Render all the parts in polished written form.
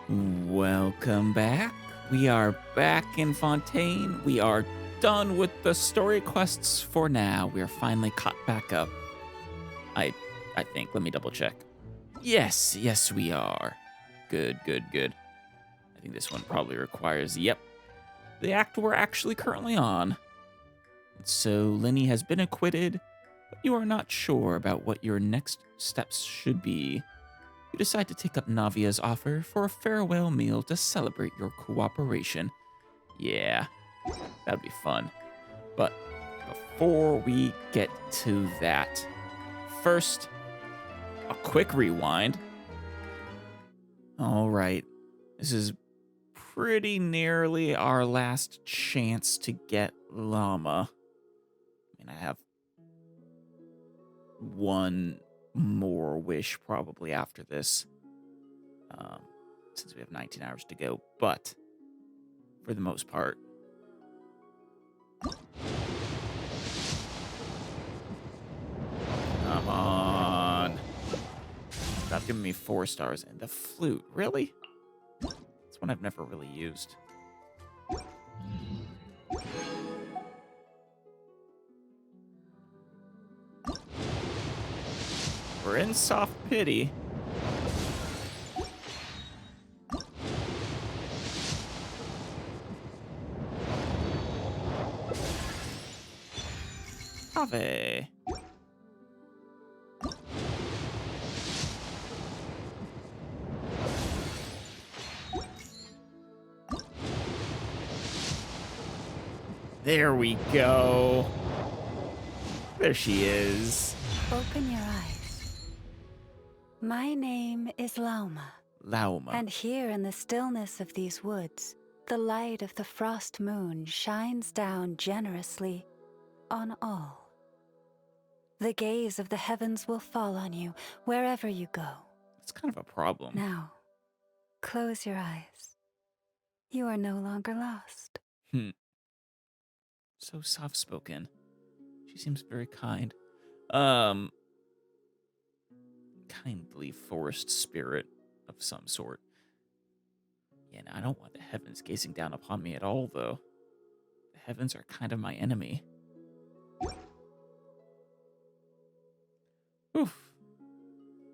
Welcome back. We are back in Fontaine. We are done with the story quests for now. We are finally caught back up. I I think. Let me double check. Yes, we are. Good. I think this one probably requires, yep, the act we're actually currently on. So Lenny has been acquitted, but you are not sure about what your next steps should be. You decide to take up Navia's offer for a farewell meal to celebrate your cooperation. Yeah, that'd be fun. But before we get to that, first, a quick rewind. All right, this is pretty nearly our last chance to get Llama. I mean, I have one more wish probably after this, um, since we have 19 hours to go. But for the most part, come on. Stop giving me 4 stars. And the flute, really? It's one I've never really used. We're in soft pity. Ave. There we go. There she is. Open your eyes. My name is Lauma, Lauma. and here in the stillness of these woods, the light of the frost moon shines down generously on all. The gaze of the heavens will fall on you wherever you go. It's kind of a problem. Now, close your eyes. You are no longer lost. So soft-spoken. She seems very kind. Kindly forest spirit of some sort. Yeah, I don't want the heavens gazing down upon me at all, though. The heavens are kind of my enemy. Oof.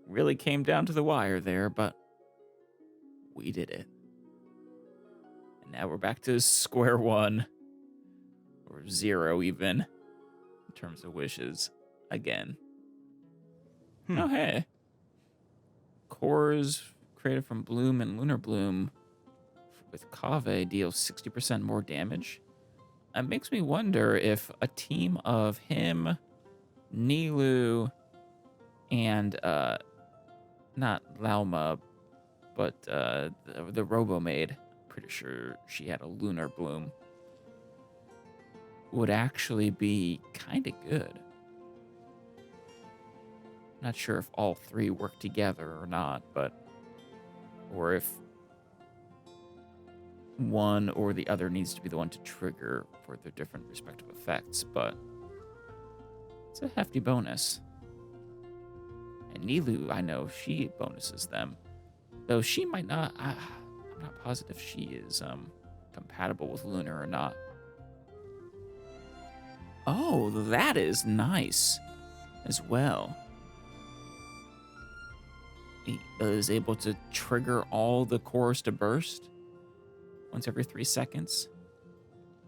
Really came down to the wire there, but we did it. And now we're back to square one. Or 0 even. In terms of wishes. Again. Oh, hey. Cores created from Bloom and Lunar Bloom with Kaveh deals 60% more damage. It makes me wonder if a team of him, Nilu, and not Lauma, but the Robo-Maid, pretty sure she had a Lunar Bloom, would actually be kind of good. Not sure if all 3 work together or not, or if one or the other needs to be the one to trigger for their different respective effects, but it's a hefty bonus. And Nilu, I know she bonuses them, though she might not. I'm not positive she is compatible with Lunar or not. Oh, that is nice as well. He is able to trigger all the cores to burst once every 3 seconds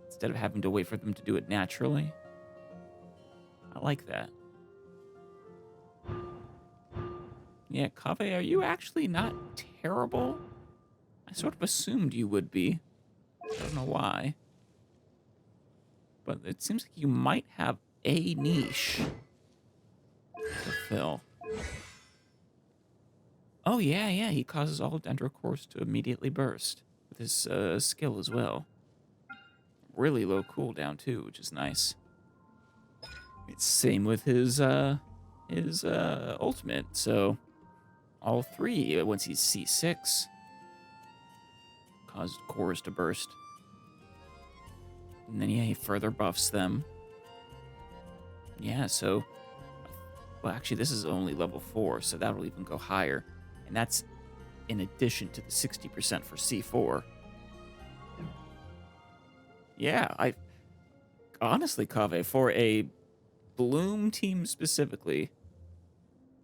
instead of having to wait for them to do it naturally. I like that. Yeah, Kaveh, are you actually not terrible? I sort of assumed you would be. I don't know why. But it seems like you might have a niche to fill. Oh, yeah, he causes all Dendrocores to immediately burst with his skill as well. Really low cooldown, too, which is nice. It's same with his ultimate, so all 3, once he's C6, caused cores to burst. And then, yeah, he further buffs them. Yeah, so... Well, actually, this is only level 4, so that'll even go higher. And that's in addition to the 60% for C4. Yeah, I honestly, Kaveh, for a Bloom team specifically,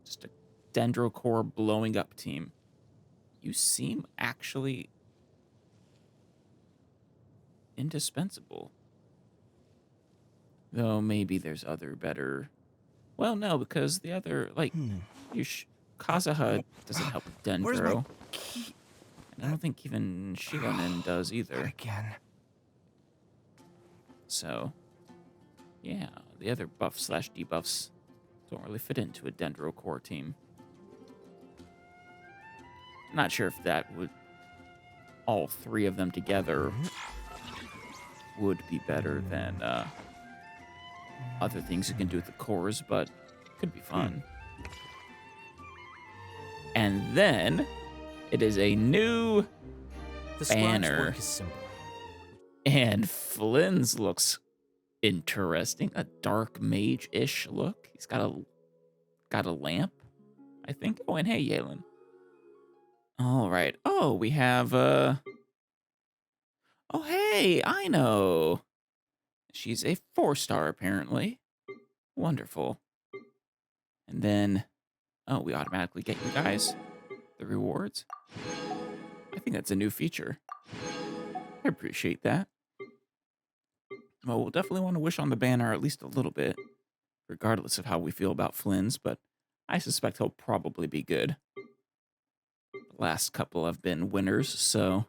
just a Dendrocore blowing up team, you seem actually indispensable. Though maybe there's other better. Well, no, because the other, like, Kazuha doesn't help with Where's my Dendro. key? And I don't think even Shigonin does Not either. again. So, yeah, the other buffs/debuffs don't really fit into a Dendrocore team. Not sure if that would, all three of them together would be better than other things you can do with the cores, but could be fun. And then it is a new The scribe's banner. work is simple. And Flynn's looks interesting. A dark mage-ish look. He's got a lamp, I think. Oh, and hey, Yalen. All right. Oh, we have oh, hey, I know. She's a 4-star apparently. Wonderful. And then oh, we automatically get you guys the rewards. I think that's a new feature. I appreciate that. Well, we'll definitely want to wish on the banner at least a little bit, regardless of how we feel about Flynn's, but I suspect he'll probably be good. The last couple have been winners, so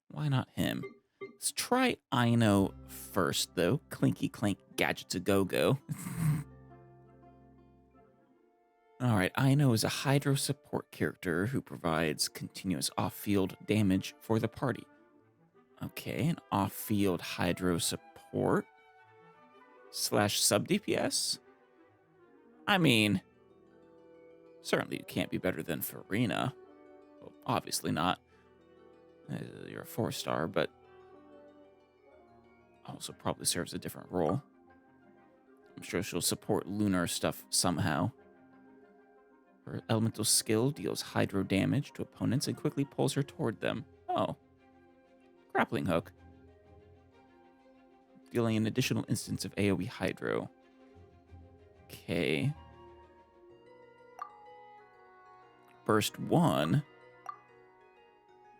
why not him? Let's try Aino first, though. Clinky clank gadgets a go-go. Alright, Aino is a Hydro support character who provides continuous off-field damage for the party. Okay, an off-field Hydro support / sub DPS. I mean, certainly you can't be better than Farina. Well, obviously not. You're a 4-star, but also probably serves a different role. I'm sure she'll support lunar stuff somehow. Her elemental skill deals Hydro damage to opponents and quickly pulls her toward them. Oh. Grappling hook. Dealing an additional instance of AoE Hydro. Okay. Burst 1.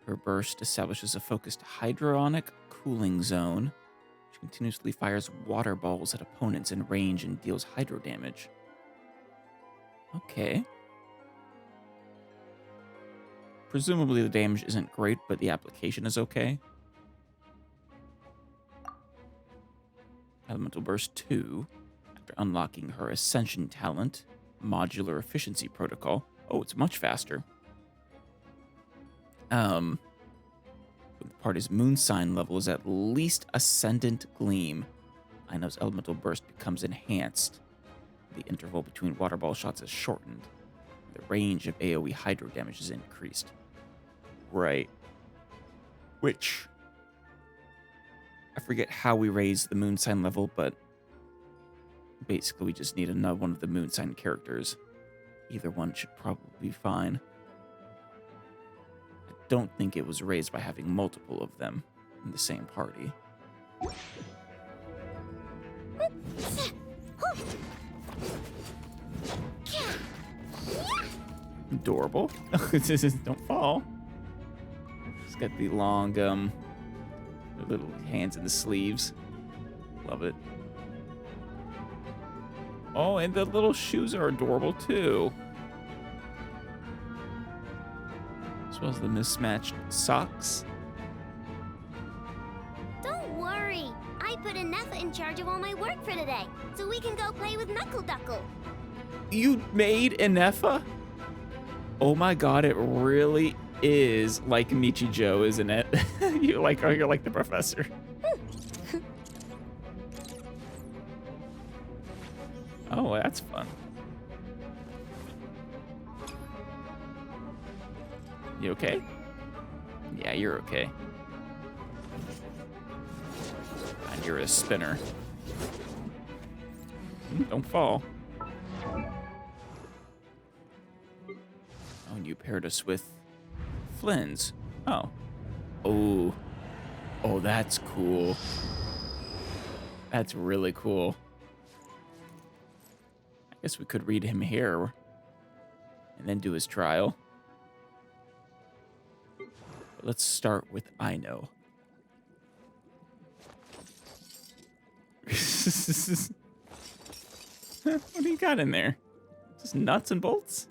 Her burst establishes a focused hydronic cooling zone, which continuously fires water balls at opponents in range and deals Hydro damage. Okay. Presumably the damage isn't great, but the application is okay. Elemental Burst 2, after unlocking her Ascension talent, Modular Efficiency Protocol. Oh, it's much faster. When the party's moon sign level is at least Ascendant Gleam, Aino's Elemental Burst becomes enhanced. The interval between water ball shots is shortened. The range of AoE Hydro damage is increased. Right. Which, I forget how we raise the moon sign level, but basically we just need another one of the moon sign characters. Either one should probably be fine. I don't think it was raised by having multiple of them in the same party. Adorable. Don't fall. It's got the long, little hands in the sleeves. Love it. Oh, and the little shoes are adorable too. As well as the mismatched socks. Don't worry. I put Neffa in charge of all my work for today, so we can go play with Knuckle Duckle. You made Inefa? Oh my god, it really is like miHoYo, isn't it? You're like the professor. Oh, that's fun. You okay? Yeah, you're okay. And you're a spinner. Don't fall. Oh, and you paired us with Flynn's. Oh. Oh. Oh, that's cool. That's really cool. I guess we could read him here and then do his trial. But let's start with Aino. What do you got in there? Just nuts and bolts?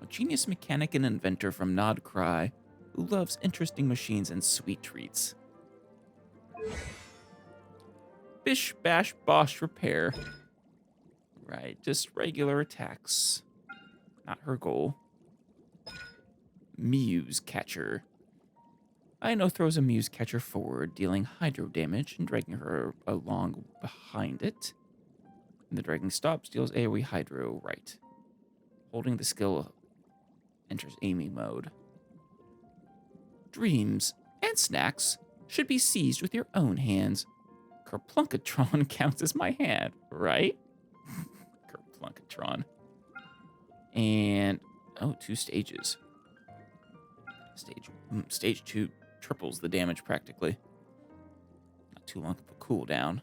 A genius mechanic and inventor from Nod Cry, who loves interesting machines and sweet treats. Bish Bash Bosh Repair. Right, just regular attacks. Not her goal. Muse Catcher. Aino throws a Muse Catcher forward, dealing hydro damage and dragging her along behind it. When the dragging stops, deals AoE hydro right. Holding the skill enters Amy mode. Dreams and snacks should be seized with your own hands. Kerplunkatron counts as my hand, right? Kerplunkatron. And, oh, 2 stages. Stage 2 triples the damage practically. Not too long of a cooldown.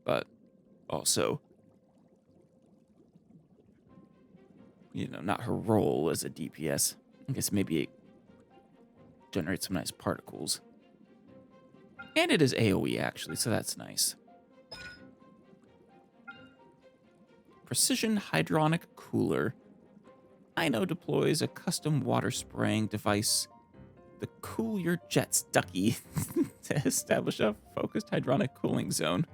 But also, you know, not her role as a DPS. I guess maybe it generates some nice particles. And it is AoE actually, so that's nice. Precision Hydronic Cooler. Aino deploys a custom water spraying device, the Cool Your Jets Ducky, to establish a focused hydronic cooling zone.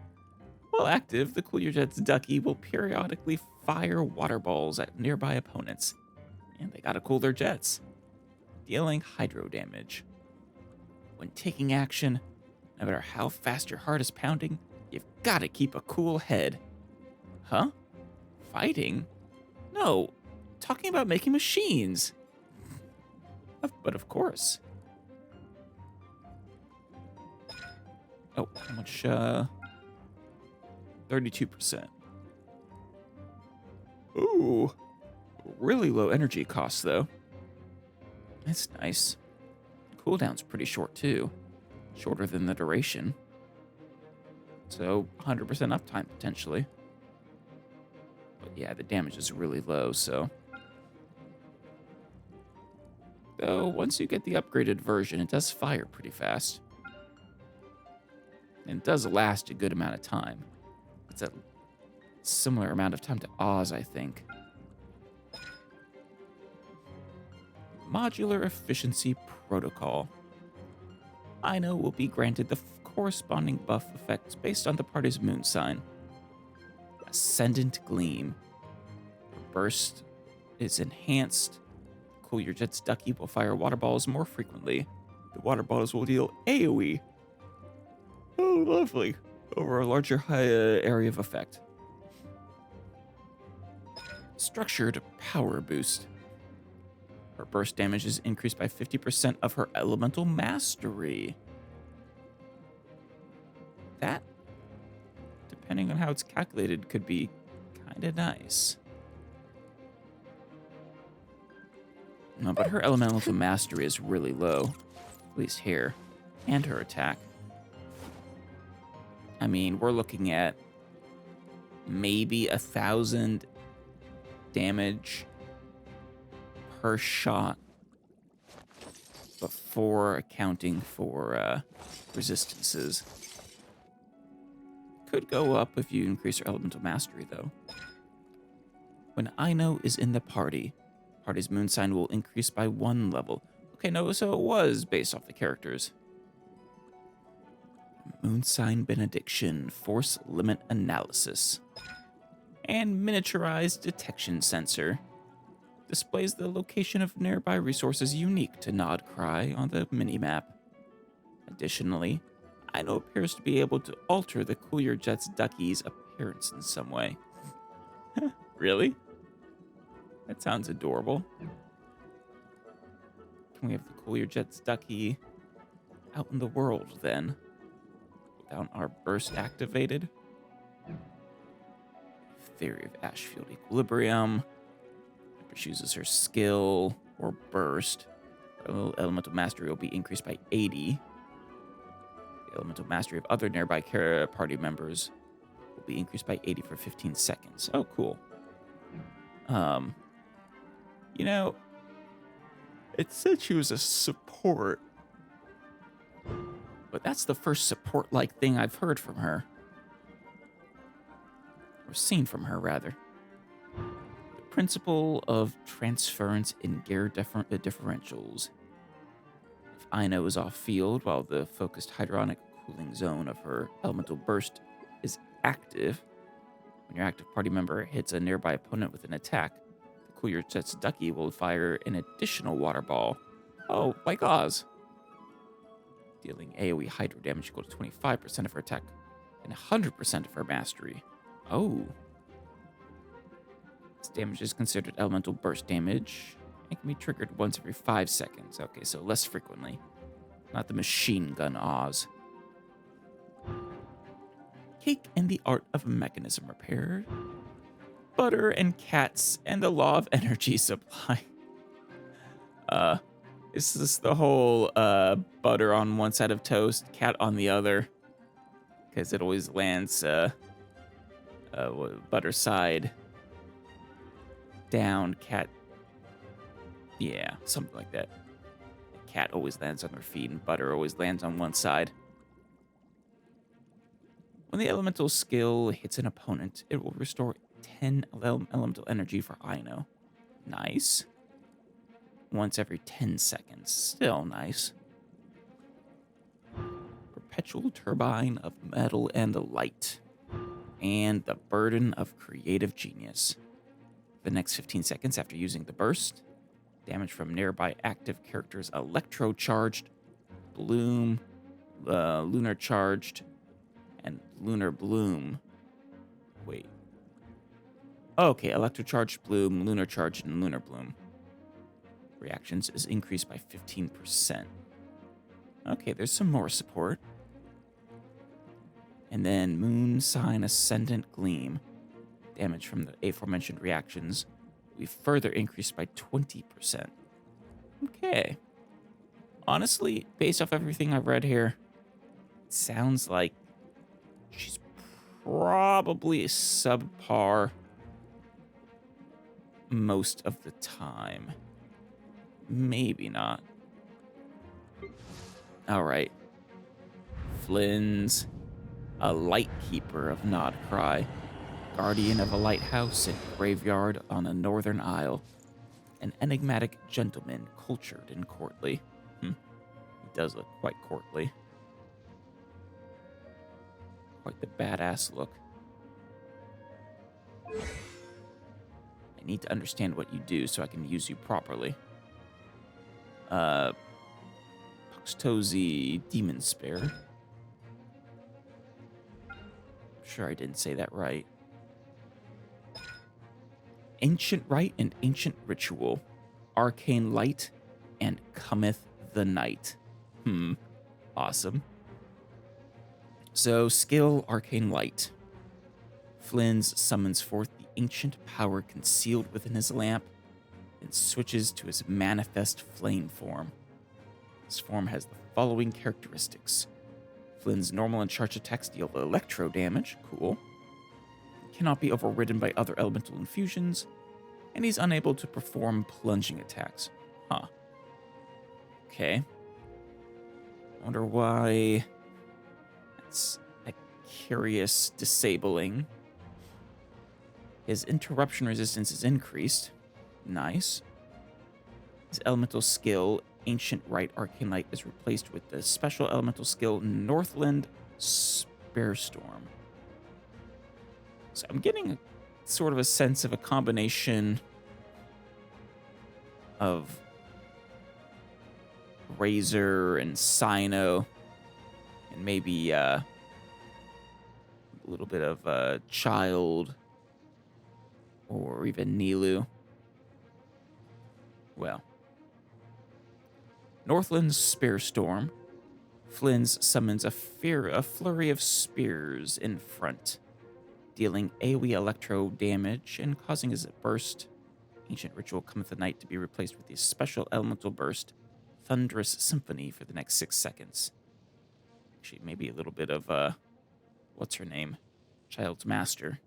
While active, the Cool Your Jets Ducky will periodically fire water balls at nearby opponents. And they gotta cool their jets, dealing hydro damage. When taking action, no matter how fast your heart is pounding, you've gotta keep a cool head. Huh? Fighting? No, talking about making machines. But of course. Oh, how much? 32%. Ooh, really low energy costs though. That's nice. Cooldown's pretty short too. Shorter than the duration. So 100% uptime potentially. But yeah, the damage is really low, so. Though, once you get the upgraded version, it does fire pretty fast. And it does last a good amount of time. It's a similar amount of time to Oz, I think. Modular Efficiency Protocol. Aino will be granted the corresponding buff effects based on the party's moon sign. Ascendant Gleam. Burst is enhanced. Cool Your Jets Ducky will fire water balls more frequently. The water balls will deal AoE. Oh, lovely. Over a larger area of effect. Structured Power Boost. Her burst damage is increased by 50% of her elemental mastery. That, depending on how it's calculated, could be kind of nice. No, but her elemental mastery is really low. At least here. And her attack. I mean, we're looking at maybe 1,000 damage per shot before accounting for resistances. Could go up if you increase her elemental mastery, though. When Aino is in the party's moon sign will increase by 1 level. Okay, no, so it was based off the characters. Moon sign benediction, force limit analysis, and miniaturized detection sensor. Displays the location of nearby resources unique to Nod Cry on the minimap. Additionally, Aino appears to be able to alter the Cool Your Jets Ducky's appearance in some way. Really? That sounds adorable. Can we have the Cool Your Jets Ducky out in the world then? Without our burst activated? Theory of Ashfield Equilibrium. She uses her skill or burst. Her elemental mastery will be increased by 80. The elemental mastery of other nearby party members will be increased by 80 for 15 seconds. Oh, cool. You know, it said she was a support, but that's the first support-like thing I've heard from her. Or seen from her, rather. The principle of transference in gear differentials. If Aino is off-field while the focused hydronic cooling zone of her elemental burst is active, when your active party member hits a nearby opponent with an attack, the Cool Your Jets Ducky will fire an additional water ball. Oh, like Oz. Dealing AoE hydro damage equal to 25% of her attack and 100% of her mastery. Oh. This damage is considered elemental burst damage and can be triggered once every 5 seconds. Okay, so less frequently. Not the machine gun Oz. Cake and the art of mechanism repair. Butter and cats and the law of energy supply. Is this the whole butter on one side of toast, cat on the other? Because it always lands butter side down, cat. Yeah, something like that. The cat always lands on their feet and butter always lands on one side. When the elemental skill hits an opponent, it will restore 10 elemental energy for Aino. Nice. Once every 10 seconds. Still nice. Perpetual turbine of metal and light. And the burden of creative genius. The next 15 seconds after using the burst, damage from nearby active characters electro-charged, bloom, lunar charged, and lunar bloom. Wait. Okay, electro-charged, bloom, lunar charged, and lunar bloom. Reactions is increased by 15%. Okay, there's some more support. And then Moon Sign Ascendant Gleam. Damage from the aforementioned reactions will be further increased by 20%. Okay. Honestly, based off everything I've read here, it sounds like she's probably subpar most of the time. Maybe not. All right. Flynn's a Lightkeeper of Nodcry, guardian of a lighthouse and graveyard on the Northern Isle, an enigmatic gentleman, cultured and courtly. He does look quite courtly. Quite the badass look. I need to understand what you do so I can use you properly. Puxtozy Demon Spare. Sure I didn't say that right. Ancient Rite and Ancient Ritual. Arcane Light and Cometh the Night. Awesome. So, skill Arcane Light. Flynn's summons forth the ancient power concealed within his lamp and switches to his manifest flame form. This form has the following characteristics. Flynn's normal and charged attacks deal electro damage, cool. Cannot be overridden by other elemental infusions, and he's unable to perform plunging attacks. Okay. Wonder why that's a curious disabling. His interruption resistance is increased. Nice. His elemental skill, Ancient Rite Arcane Light, is replaced with the special elemental skill, Northland Spare Storm. So I'm getting sort of a sense of a combination of Razor and Sino, and maybe a little bit of Child, or even Nilu. Well, Northland's Spare Storm. Flynn's summons a flurry of spears in front, dealing AoE electro damage and causing his burst Ancient ritual cometh the night to be replaced with the special elemental burst, Thunderous Symphony, for the next 6 seconds. Actually, maybe a little bit of, what's her name? Child's Master.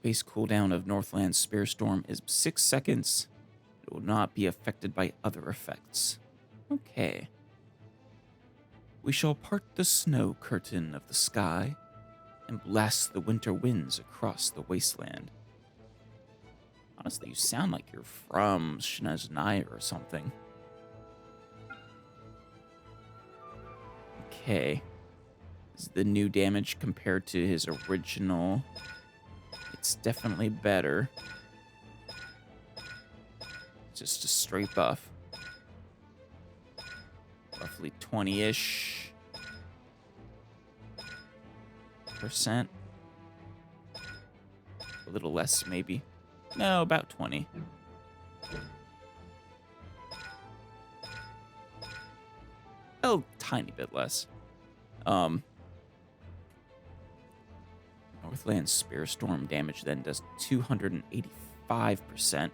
The base cooldown of Northland's Spear Storm is 6 seconds. It will not be affected by other effects. Okay. We shall part the snow curtain of the sky and blast the winter winds across the wasteland. Honestly, you sound like you're from Shinaznaya or something. Okay. This is the new damage compared to his original. It's definitely better. Just a straight buff. Roughly 20-ish %. A little less, maybe. No, about 20. A tiny bit less. Northland Spear Storm damage then does 285%.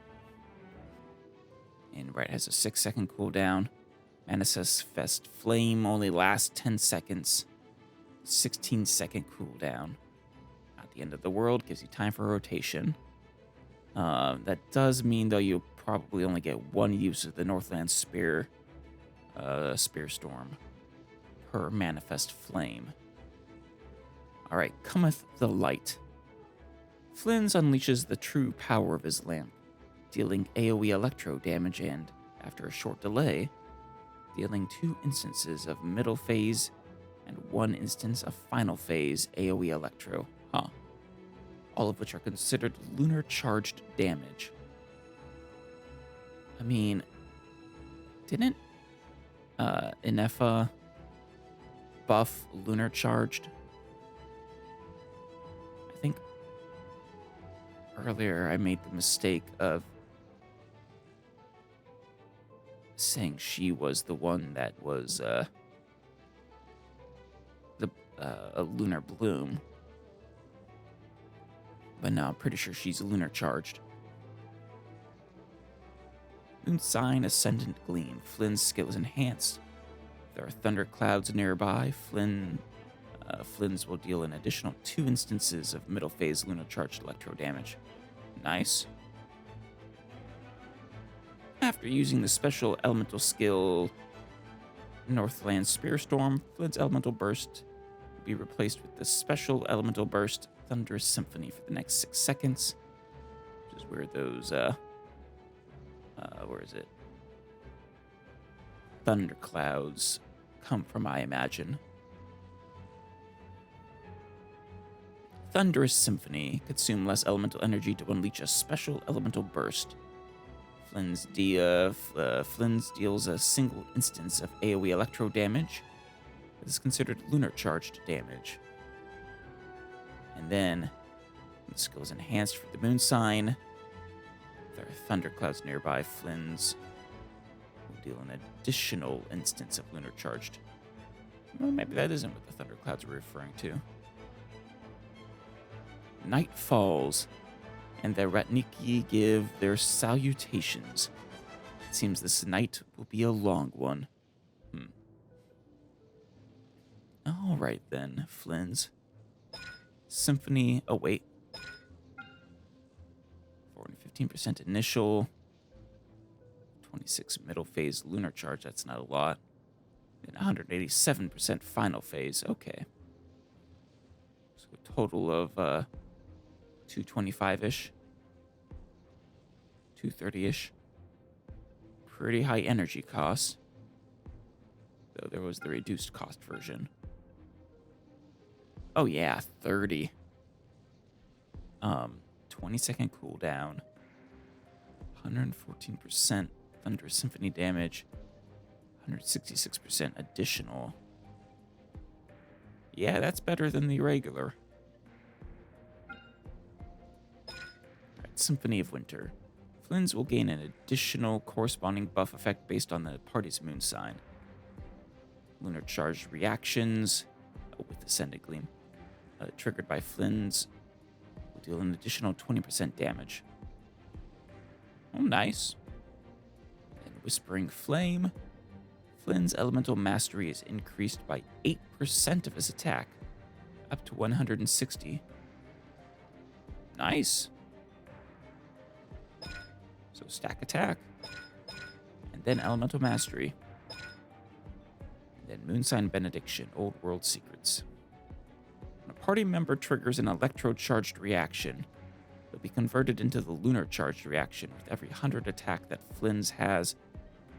And right, has a 6-second cooldown. Manifest Flame only lasts 10 seconds. 16-second cooldown. At the end of the world, gives you time for rotation. That does mean, though, you'll probably only get one use of the Northland Spear Storm per Manifest Flame. Alright, cometh the light. Flynn's unleashes the true power of his lamp, dealing AoE electro damage and, after a short delay, dealing 2 instances of middle phase and 1 instance of final phase AoE electro. All of which are considered lunar charged damage. I mean, didn't Inefa buff lunar charged? I think earlier I made the mistake of saying she was the one that was a lunar bloom. But no, I'm pretty sure she's lunar charged. Moon Sign Ascendant Gleam. Flynn's skill is enhanced. If there are thunderclouds nearby, Flynn's will deal an additional 2 instances of middle phase lunar charged electro damage. Nice. After using the special elemental skill Northland Spear Storm, Flynn's elemental burst will be replaced with the special elemental burst Thunderous Symphony for the next 6 seconds, which is where those, where is it? Thunderclouds come from, I imagine. Thunderous Symphony. Consume less elemental energy to unleash a special elemental burst. Flynn's deals a single instance of AoE electro damage. This is considered lunar charged damage. And then, the skill is enhanced for the moon sign. If there are thunderclouds nearby, Flynn's will deal an additional instance of lunar charged. Well, maybe that isn't what the thunderclouds are referring to. Night falls, and the Ratniki give their salutations. It seems this night will be a long one. Alright then, Flynn's. Symphony, oh wait. 415% initial. 26 middle phase lunar charge, that's not a lot. And 187% final phase, okay. So a total of 225-ish. 230-ish. Pretty high energy cost. Though there was the reduced cost version. Oh yeah, 30. 20-second cooldown. 114% Thunder Symphony damage. 166% additional. Yeah, that's better than the regular. Alright, Symphony of Winter. Flynn's will gain an additional corresponding buff effect based on the party's moon sign. Lunar charged reactions with Ascendant Gleam. Triggered by Flynn's will deal an additional 20% damage. Oh, nice. And Whispering Flame. Flynn's elemental mastery is increased by 8% of his attack, up to 160. Nice. So stack attack. And then elemental mastery. And then Moonsign Benediction, Old World Secrets. When a party member triggers an electro-charged reaction, it'll be converted into the lunar-charged reaction with every 100 attack that Flynn's has,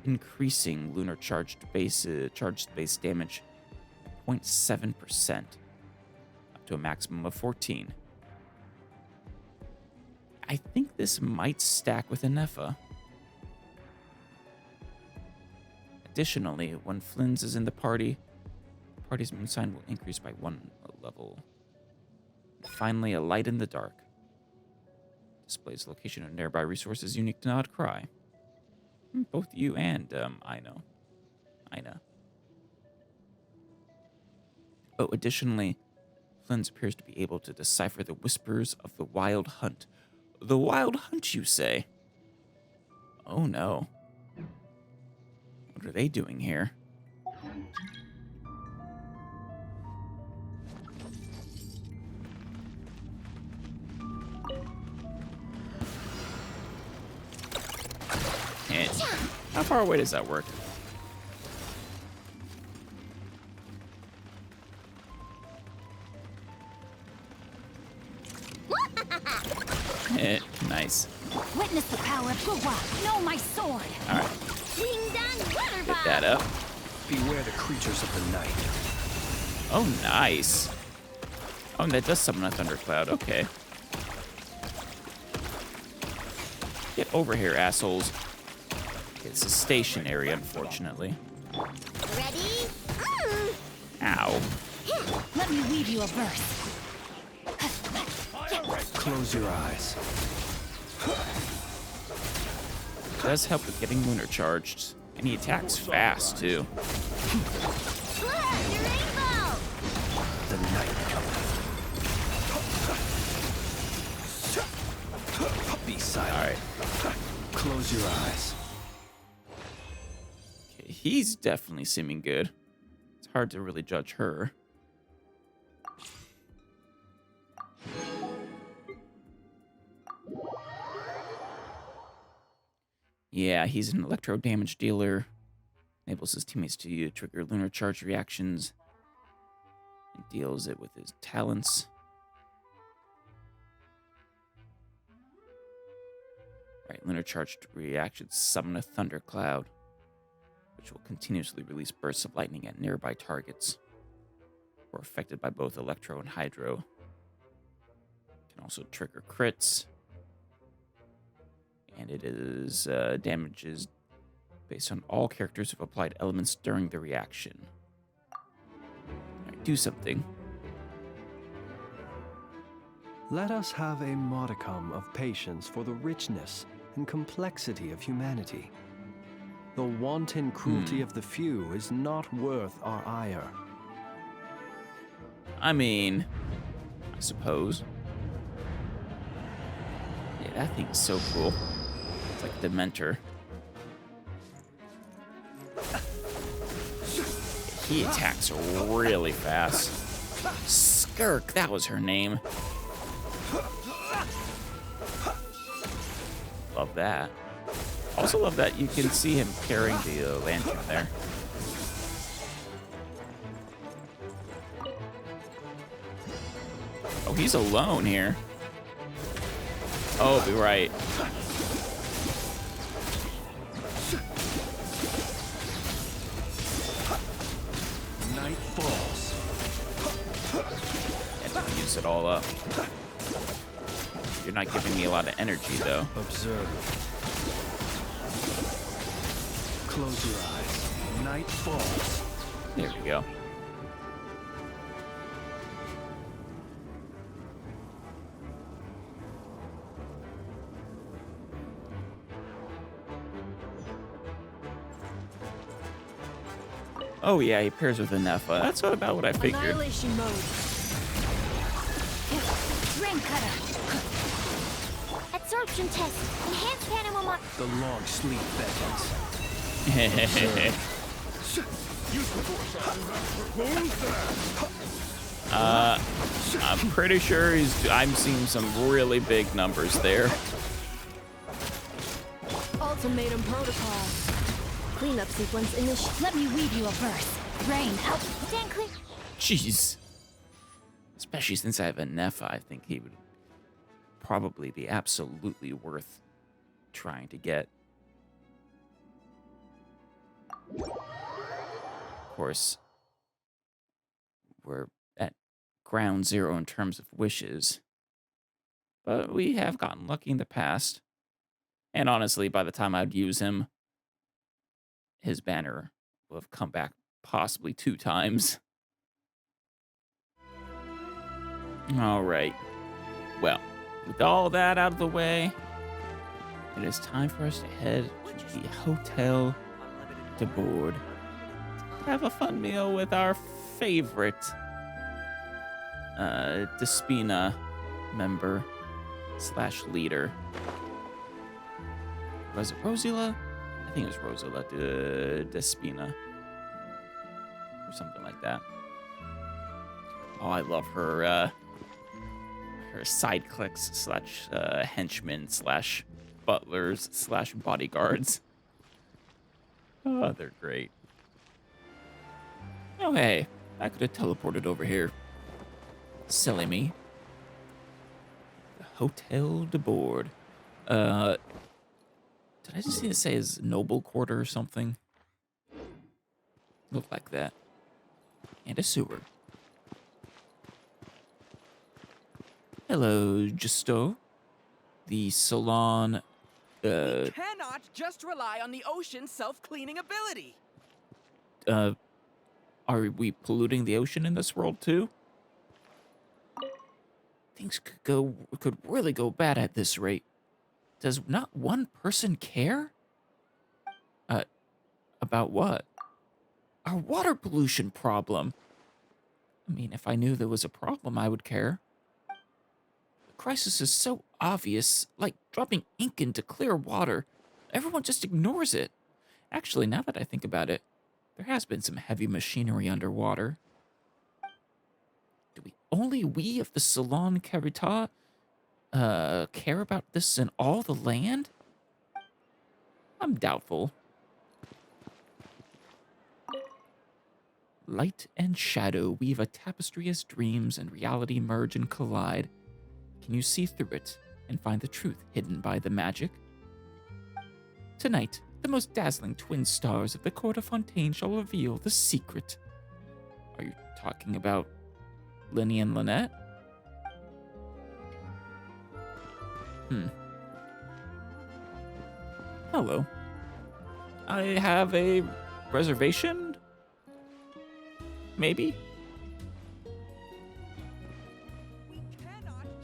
increasing lunar charged base damage by 0.7%, up to a maximum of 14. I think this might stack with Anefa. Additionally, when Flynn's is in the party, the party's moonsign will increase by 1 level. And finally, a light in the dark. Displays location of nearby resources unique to Nod Cry. Both you and Ina. Oh, additionally, Flynn's appears to be able to decipher the whispers of the Wild Hunt. The Wild Hunt, you say? Oh no. What are they doing here? And how far away does that work? Nice. Witness the power of Guwa. Know my sword. All right. Ding dong water Get that up. Beware the creatures of the night. Oh, nice. Oh, and that does summon a thundercloud. Okay. Get over here, assholes. It's a stationary, unfortunately. Ready? Ow. Let me weave you a verse. Close your eyes. Does help with getting lunar charged. And he attacks fast, too. Look, your rainbow! The night cometh. Be silent. All right. Close your eyes. Okay, he's definitely seeming good. It's hard to really judge her. Yeah, he's an electro damage dealer. Enables his teammates to trigger lunar charge reactions. And deals it with his talents. Right, lunar charged reactions summon a thundercloud, which will continuously release bursts of lightning at nearby targets, or affected by both electro and hydro. Can also trigger crits. And it is damages based on all characters who've applied elements during the reaction. Alright, do something. Let us have a modicum of patience for the richness and complexity of humanity. The wanton cruelty of the few is not worth our ire. I mean, I suppose. Yeah, that thing is so cool. It's like Dementor. He attacks really fast. Skirk, that was her name. Love that. Also love that you can see him carrying the lantern there. Oh, he's alone here. Oh, be right. Night falls. And use it all up. You're not giving me a lot of energy, though. Observe. Close your eyes. Night falls. There we go. Oh yeah, he pairs with Anefa. That's about what I figured. Annihilation mode. Rain cutter. At absorption test. Enhanced animal The long sleep vengeance. I'm pretty sure I'm seeing some really big numbers there. Ultimatum protocol. Cleanup sequence initiated. Let me weave you a verse. Rain, help. Stand clear. Jeez. Especially since I have a Nepha, I think he would probably be absolutely worth trying to get. Of course, we're at ground zero in terms of wishes, but we have gotten lucky in the past. And honestly, by the time I'd use him, his banner will have come back possibly 2 times. All right. Well, with all that out of the way, it is time for us to head to the Hotel de Board. Have a fun meal with our favorite Despina member / leader. Was it Rosila? I think it was Rosila Despina. Or something like that. Oh, I love her her side clicks / henchmen / butlers / bodyguards. Oh, they're great. Oh, hey, I could have teleported over here. Silly me. The Hotel de Board. Did I just see it say his noble quarter or something? Look like that. And a sewer. Hello, Justo. The salon, We cannot just rely on the ocean's self-cleaning ability. Are we polluting the ocean in this world too? Things could really go bad at this rate. Does not one person care? About what? Our water pollution problem. I mean, if I knew there was a problem, I would care. The crisis is so obvious, like dropping ink into clear water. Everyone just ignores it. Actually, now that I think about it, there has been some heavy machinery underwater. Do we of the Salon Carita care about this in all the land? I'm doubtful. Light and shadow weave a tapestry as dreams and reality merge and collide. Can you see through it and find the truth hidden by the magic? Tonight, the most dazzling twin stars of the court of Fontaine shall reveal the secret. Are you talking about Linny and Lynette? Hello. I have a reservation? Maybe?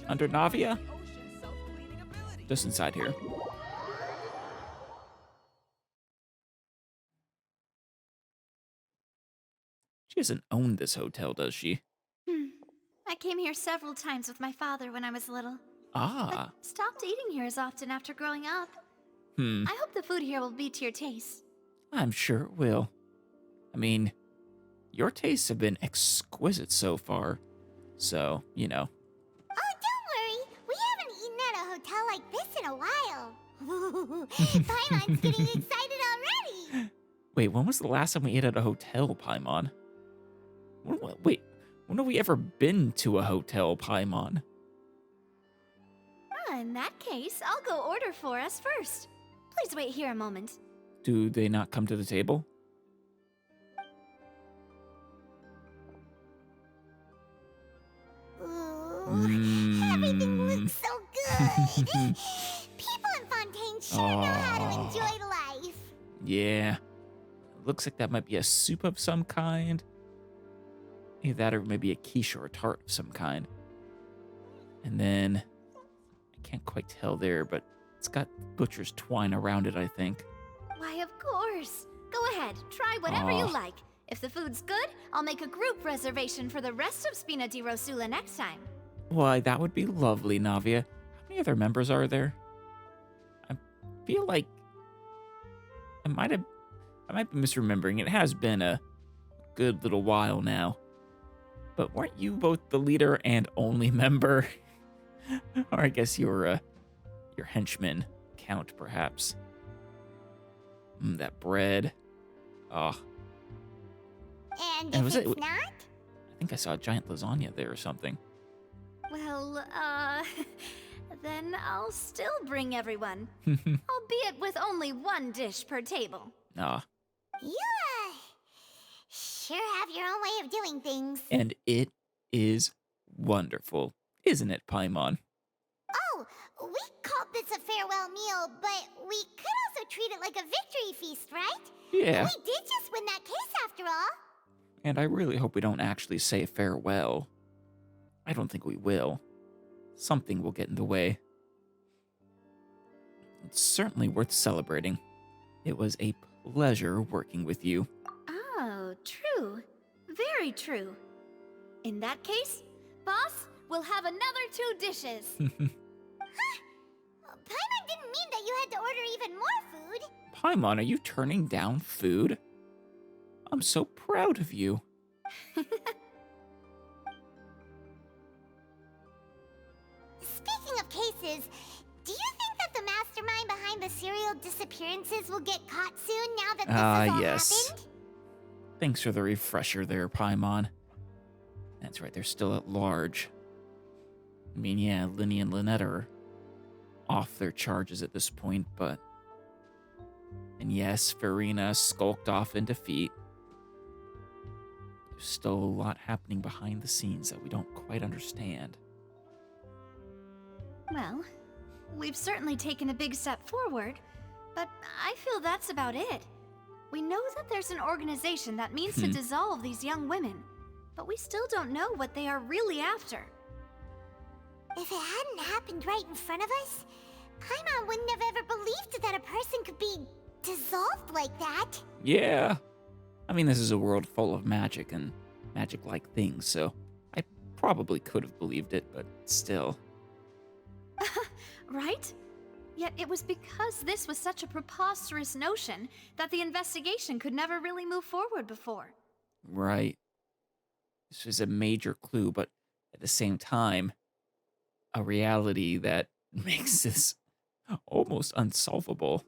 Under Navia? Just inside here. She doesn't own this hotel, does she? I came here several times with my father when I was little. Ah. But stopped eating here as often after growing up. I hope the food here will be to your taste. I'm sure it will. I mean, your tastes have been exquisite so far. So, you know. Oh, don't worry. We haven't eaten at a hotel like this in a while. Paimon's getting excited already. Wait, when was the last time we ate at a hotel, Paimon? Wait, when have we ever been to a hotel, Paimon? In that case, I'll go order for us first. Please wait here a moment. Do they not come to the table? Ooh, everything looks so good. People in Fontaine sure know how to enjoy life. Yeah. Looks like that might be a soup of some kind. Either that or maybe a quiche or a tart of some kind. And then, I can't quite tell there, but it's got butcher's twine around it, I think. Why, of course. Go ahead, try whatever you like. If the food's good, I'll make a group reservation for the rest of Spina di Rosula next time. Why, that would be lovely, Navia. How many other members are there? feel like I might be misremembering. It has been a good little while now. But weren't you both the leader and only member? Or I guess your henchman count, perhaps. That bread. Oh. And And if was it's it- not? I think I saw a giant lasagna there or something. Well, then I'll still bring everyone, albeit with only one dish per table. Ah. You, sure have your own way of doing things. And it is wonderful, isn't it, Paimon? Oh, we called this a farewell meal, but we could also treat it like a victory feast, right? Yeah. We did just win that case after all. And I really hope we don't actually say farewell. I don't think we will. Something will get in the way. It's certainly worth celebrating. It was a pleasure working with you. Oh, true. Very true. In that case, boss, we'll have another 2 dishes. Paimon didn't mean that you had to order even more food. Paimon, are you turning down food? I'm so proud of you. Speaking of cases, do you think that the mastermind behind the serial disappearances will get caught soon now that this has all yes. happened? Thanks for the refresher there, Paimon. That's right, they're still at large. I mean, yeah, Linny and Lynette are off their charges at this point, but... And yes, Farina skulked off in defeat. There's still a lot happening behind the scenes that we don't quite understand. Well, we've certainly taken a big step forward, but I feel that's about it. We know that there's an organization that means to dissolve these young women, but we still don't know what they are really after. If it hadn't happened right in front of us, Paimon wouldn't have ever believed that a person could be dissolved like that. Yeah. I mean, this is a world full of magic and magic-like things, so I probably could have believed it, but still. Right? Yet it was because this was such a preposterous notion that the investigation could never really move forward before. Right. This is a major clue, but at the same time, a reality that makes this almost unsolvable.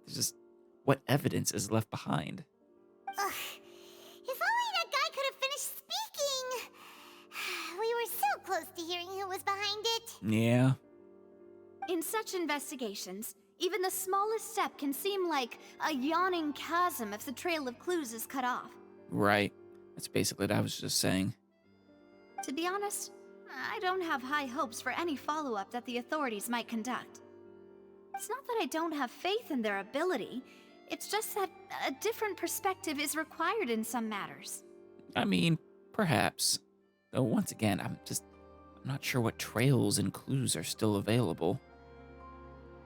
It's just what evidence is left behind. Ugh. If only that guy could have finished speaking. We were so close to hearing who was behind it. Yeah. In such investigations, even the smallest step can seem like a yawning chasm if the trail of clues is cut off. Right. That's basically what I was just saying. To be honest, I don't have high hopes for any follow-up that the authorities might conduct. It's not that I don't have faith in their ability, it's just that a different perspective is required in some matters. I mean, perhaps. Though once again, I'm not sure what trails and clues are still available.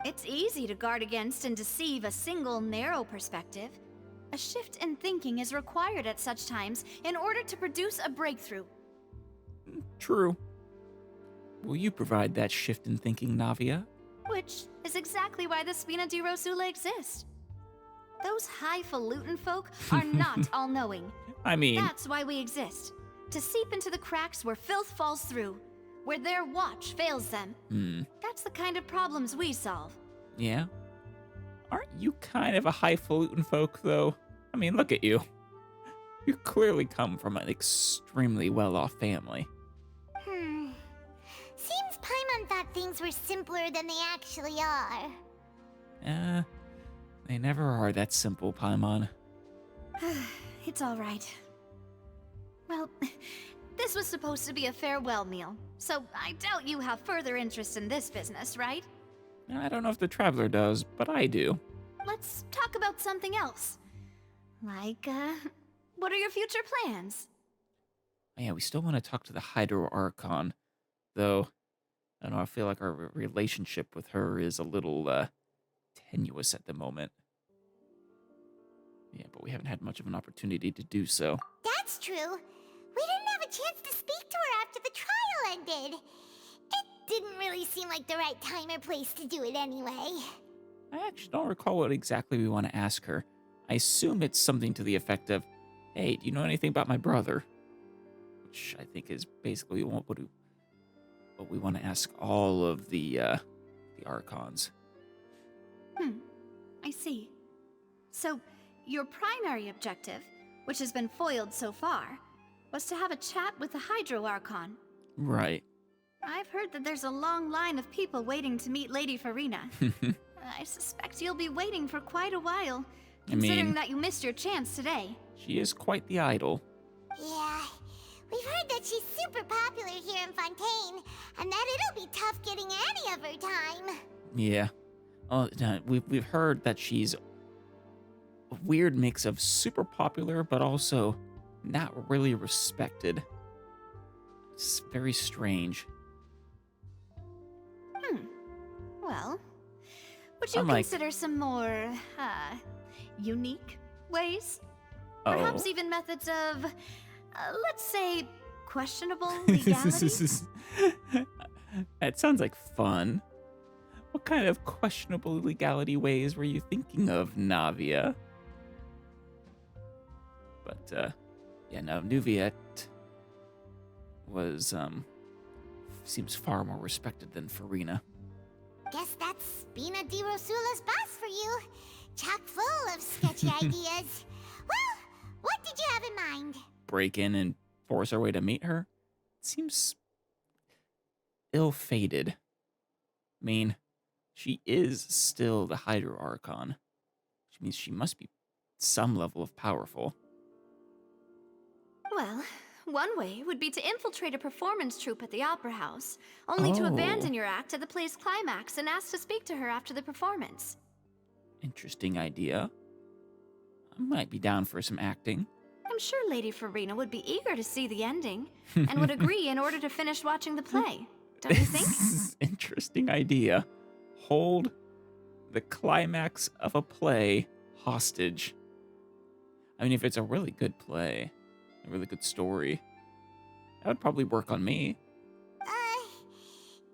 It's easy to guard against and deceive a single narrow perspective. A shift in thinking is required at such times in order to produce a breakthrough. True. Will you provide that shift in thinking, Navia? Which is exactly why the Spina di Rosula exist. Those highfalutin folk are not all-knowing. I mean... That's why we exist. To seep into the cracks where filth falls through, where their watch fails them. That's the kind of problems we solve. Yeah? Aren't you kind of a highfalutin folk, though? I mean, look at you. You clearly come from an extremely well-off family. Seems Paimon thought things were simpler than they actually are. They never are that simple, Paimon. It's all right. Well, this was supposed to be a farewell meal, so I doubt you have further interest in this business, right? I don't know if the Traveler does, but I do. Let's talk about something else. Like, what are your future plans? Yeah, we still want to talk to the Hydro Archon, though. I don't know, I feel like our relationship with her is a little, tenuous at the moment. Yeah, but we haven't had much of an opportunity to do so. That's true. We didn't have a chance to speak to her after the trial ended. It didn't really seem like the right time or place to do it anyway. I actually don't recall what exactly we want to ask her. I assume it's something to the effect of, hey, do you know anything about my brother? Which I think is basically what we want to ask all of the Archons. I see. So, your primary objective, which has been foiled so far, was to have a chat with the Hydro Archon. Right. I've heard that there's a long line of people waiting to meet Lady Farina. I suspect you'll be waiting for quite a while, considering that you missed your chance today. She is quite the idol. Yeah, we've heard that she's super popular here in Fontaine, and that it'll be tough getting any of her time. Yeah. We've heard that she's a weird mix of super popular, but also not really respected. It's very strange. Well, would you consider some more, unique ways? Perhaps even methods of, let's say, questionable legality? That sounds like fun. What kind of questionable legality ways were you thinking of, Navia? But, Navia was, seems far more respected than Farina. Guess that's Spina di Rosula's boss for you. Chock full of sketchy ideas. Well, what did you have in mind? Break in and force our way to meet her? It seems ill-fated. I mean, she is still the Hydro Archon, which means she must be some level of powerful. Well, one way would be to infiltrate a performance troupe at the Opera House, only to abandon your act at the play's climax and ask to speak to her after the performance. Interesting idea. I might be down for some acting. I'm sure Lady Farina would be eager to see the ending, and would agree in order to finish watching the play. Don't you think? This is an interesting idea. Hold the climax of a play hostage. I mean, if it's a really good play, a really good story, that would probably work on me.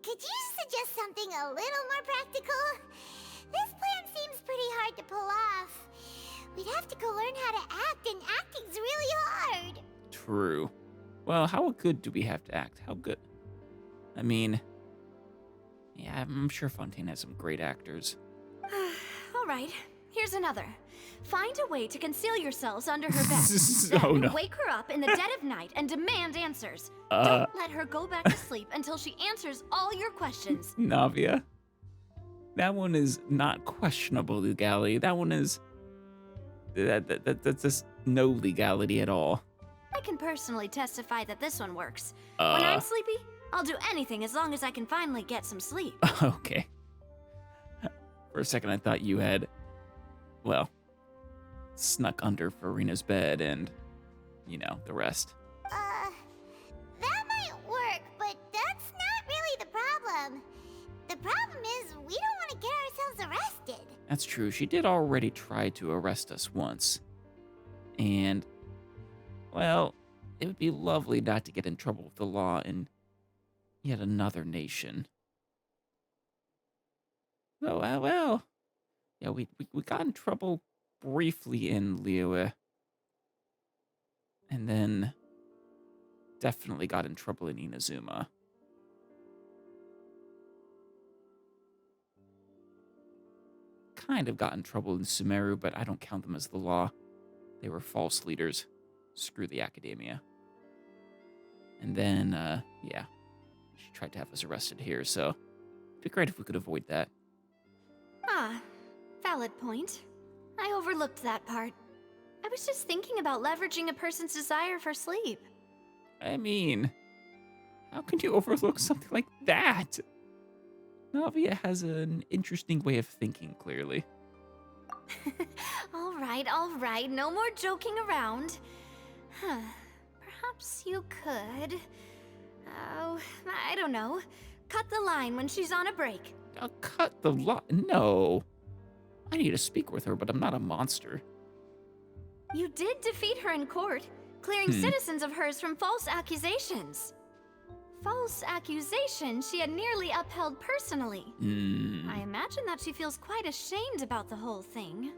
Could you suggest something a little more practical? This plan seems pretty hard to pull off. We'd have to go learn how to act, and acting's really hard. True. Well, how good do we have to act? How good? I mean, yeah, I'm sure Fontaine has some great actors. All right, here's another. Find a way to conceal yourselves under her bed. Oh, Then no. wake her up in the dead of night and demand answers. Don't let her go back to sleep until she answers all your questions. Navia. That one is not questionable legality. That one is... That's just no legality at all. I can personally testify that this one works. When I'm sleepy, I'll do anything as long as I can finally get some sleep. Okay. For a second, I thought you had, well, snuck under Farina's bed and, you know, the rest. That might work, but that's not really the problem. The problem is we don't want to get ourselves arrested. That's true. She did already try to arrest us once. And, well, it would be lovely not to get in trouble with the law in yet another nation. Oh, well. Yeah, we got in trouble briefly in Liyue. And then definitely got in trouble in Inazuma. Kind of got in trouble in Sumeru, but I don't count them as the law. They were false leaders. Screw the academia. And then, yeah, she tried to have us arrested here, so it'd be great if we could avoid that. Valid point. I overlooked that part. I was just thinking about leveraging a person's desire for sleep. I mean, how can you overlook something like that? Navia has an interesting way of thinking, clearly. All right, no more joking around. Perhaps you could... Oh, I don't know. Cut the line when she's on a break. I'll cut the line. No. I need to speak with her, but I'm not a monster. You did defeat her in court, clearing citizens of hers from false accusations. false accusation she had nearly upheld personally. I imagine that she feels quite ashamed about the whole thing.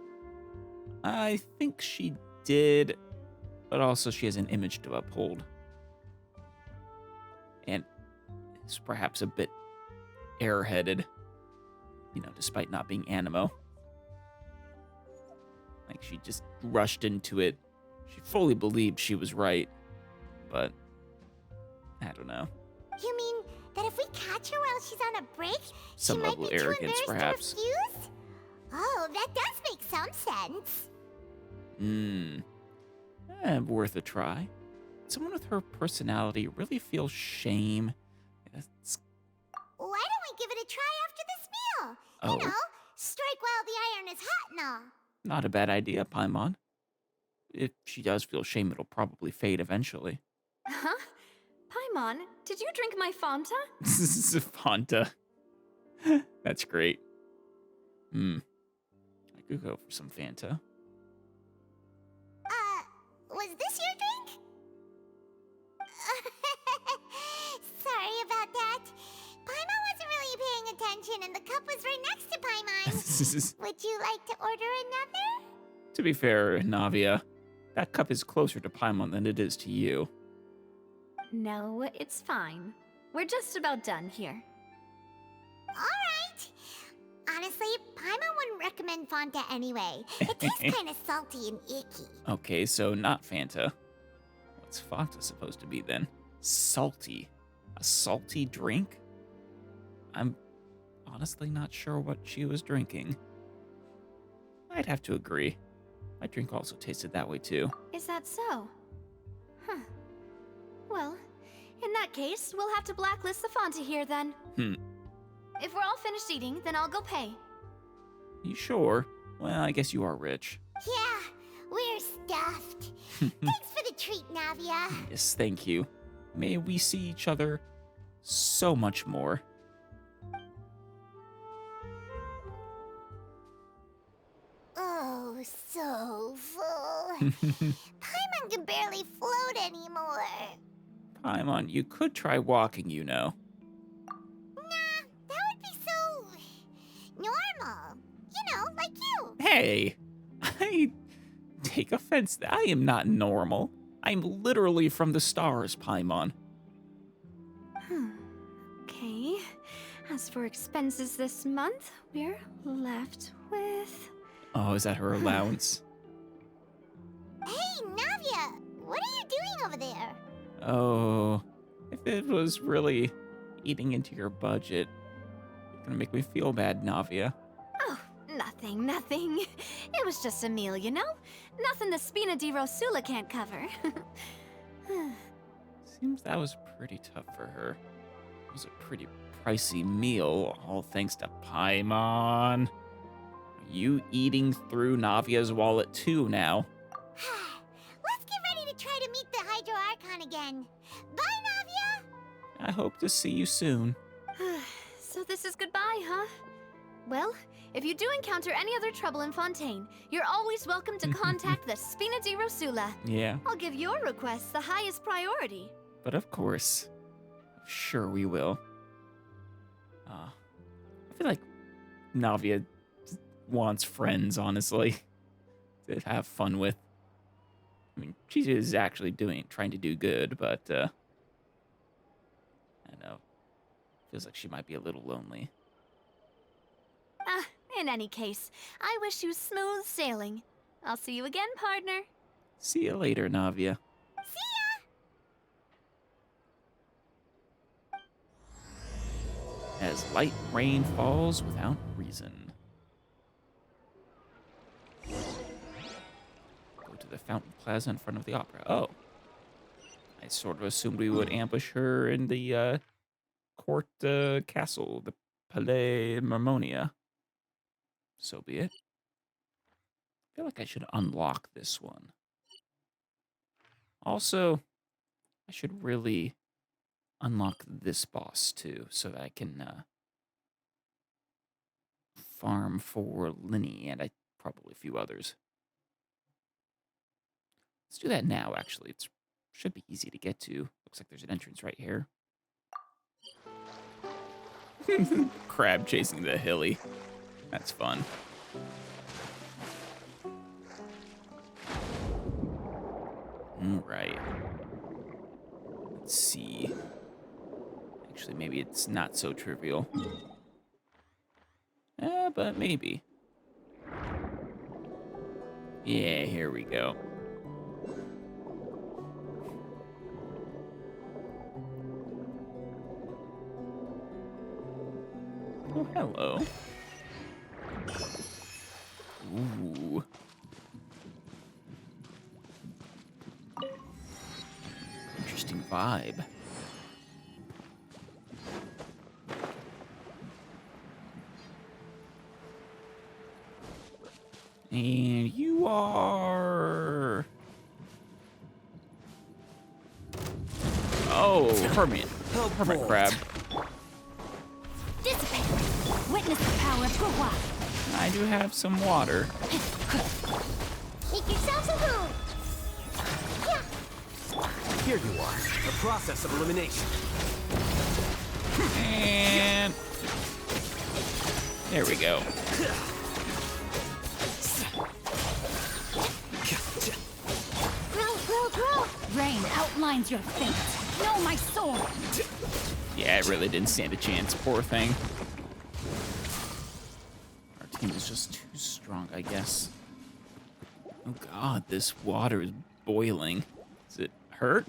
I think she did, but also she has an image to uphold. And is perhaps a bit airheaded, despite not being animo. Like, she just rushed into it. She fully believed she was right, but I don't know. You mean that if we catch her while she's on a break, Some she might level be of too arrogance, embarrassed perhaps. to refuse? Oh, that does make some sense. Worth a try. Someone with her personality really feels shame. That's, Why don't we give it a try after this meal? Oh. You know, strike while the iron is hot and all. not a bad idea, Paimon. If she does feel shame, it'll probably fade eventually. Huh? Paimon, did you drink my Fanta? Fanta. That's great. I could go for some Fanta. Was this your drink? Sorry about that. Paimon wasn't really paying attention and the cup was right next to Paimon. Would you like to order another? To be fair, Navia, that cup is closer to Paimon than it is to you. No, it's fine. We're just about done here. Alright. Honestly, Paimon wouldn't recommend Fanta anyway. It tastes kind of salty and icky. Okay, so not Fanta. What's Fanta supposed to be then? Salty. A salty drink? I'm honestly not sure what she was drinking. I'd have to agree. My drink also tasted that way too. Is that so? Huh. Well, in that case, we'll have to blacklist the Fanta here then. If we're all finished eating, then I'll go pay. You sure? Well, I guess you are rich. Yeah, we're stuffed. Thanks for the treat, Navia. Yes, thank you. May we see each other so much more. Oh, so full. Paimon can barely float anymore. Paimon, you could try walking, Nah, that would be so normal. You know, like you. Hey, I take offense. I am not normal. I'm literally from the stars, Paimon. Okay. As for expenses this month, we're left with... Oh, is that her allowance? Hey, Navia, what are you doing over there? Oh, if it was really eating into your budget, it's gonna make me feel bad, Navia. Oh, nothing. It was just a meal, you know? Nothing the Spina di Rosula can't cover. Seems that was pretty tough for her. It was a pretty pricey meal, all thanks to Paimon. You eating through Navia's wallet too now. Let's get ready to try to meet the Hydro Archon again. Bye, Navia! I hope to see you soon. So this is goodbye, huh? Well, if you do encounter any other trouble in Fontaine, you're always welcome to contact the Spina di Rosula. Yeah, I'll give your requests the highest priority. but of course. Sure we will. I feel like Navia wants friends, honestly, to have fun with. I mean, she is actually trying to do good, but, I know. Feels like she might be a little lonely. In any case, I wish you smooth sailing. I'll see you again, partner. See you later, Navia. See ya! As light rain falls without reason. Go to the fountain plaza in front of the opera. Oh. I sort of assumed we would ambush her in the court castle, the Palais Marmonia. So be it. I feel like I should unlock this one. Also, I should really unlock this boss too, so that I can farm for Linny and probably a few others. Let's do that now, actually. It should be easy to get to. Looks like there's an entrance right here. Crab chasing the hilly. That's fun. All right. Let's see. Actually, maybe it's not so trivial. But maybe. Yeah, here we go. Oh, hello. Ooh. Interesting vibe. And you are... Oh, hermit. Hermit crab. Dissipate. Witness the power of Gua. I do have some water. Make yourselves a room. Yeah. Here you are. The process of elimination. And... there we go. Grow. Rain outlines your fate. Know my sword. Yeah, it really didn't stand a chance. Poor thing. Our team is just too strong, I guess. Oh god, this water is boiling. Does it hurt?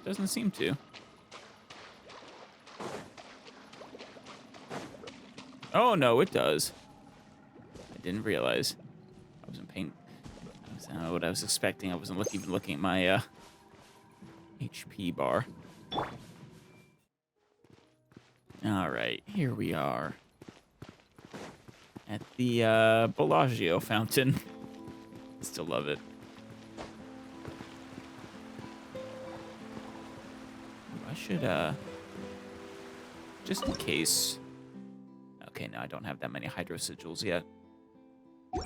Doesn't seem to. Oh no, it does. I didn't realize. I wasn't paying. I don't know what I was expecting. I wasn't even looking at my HP bar. All right, here we are at the Bellagio fountain. Still love it. I should just in case. Okay, no, I don't have that many hydro sigils yet. There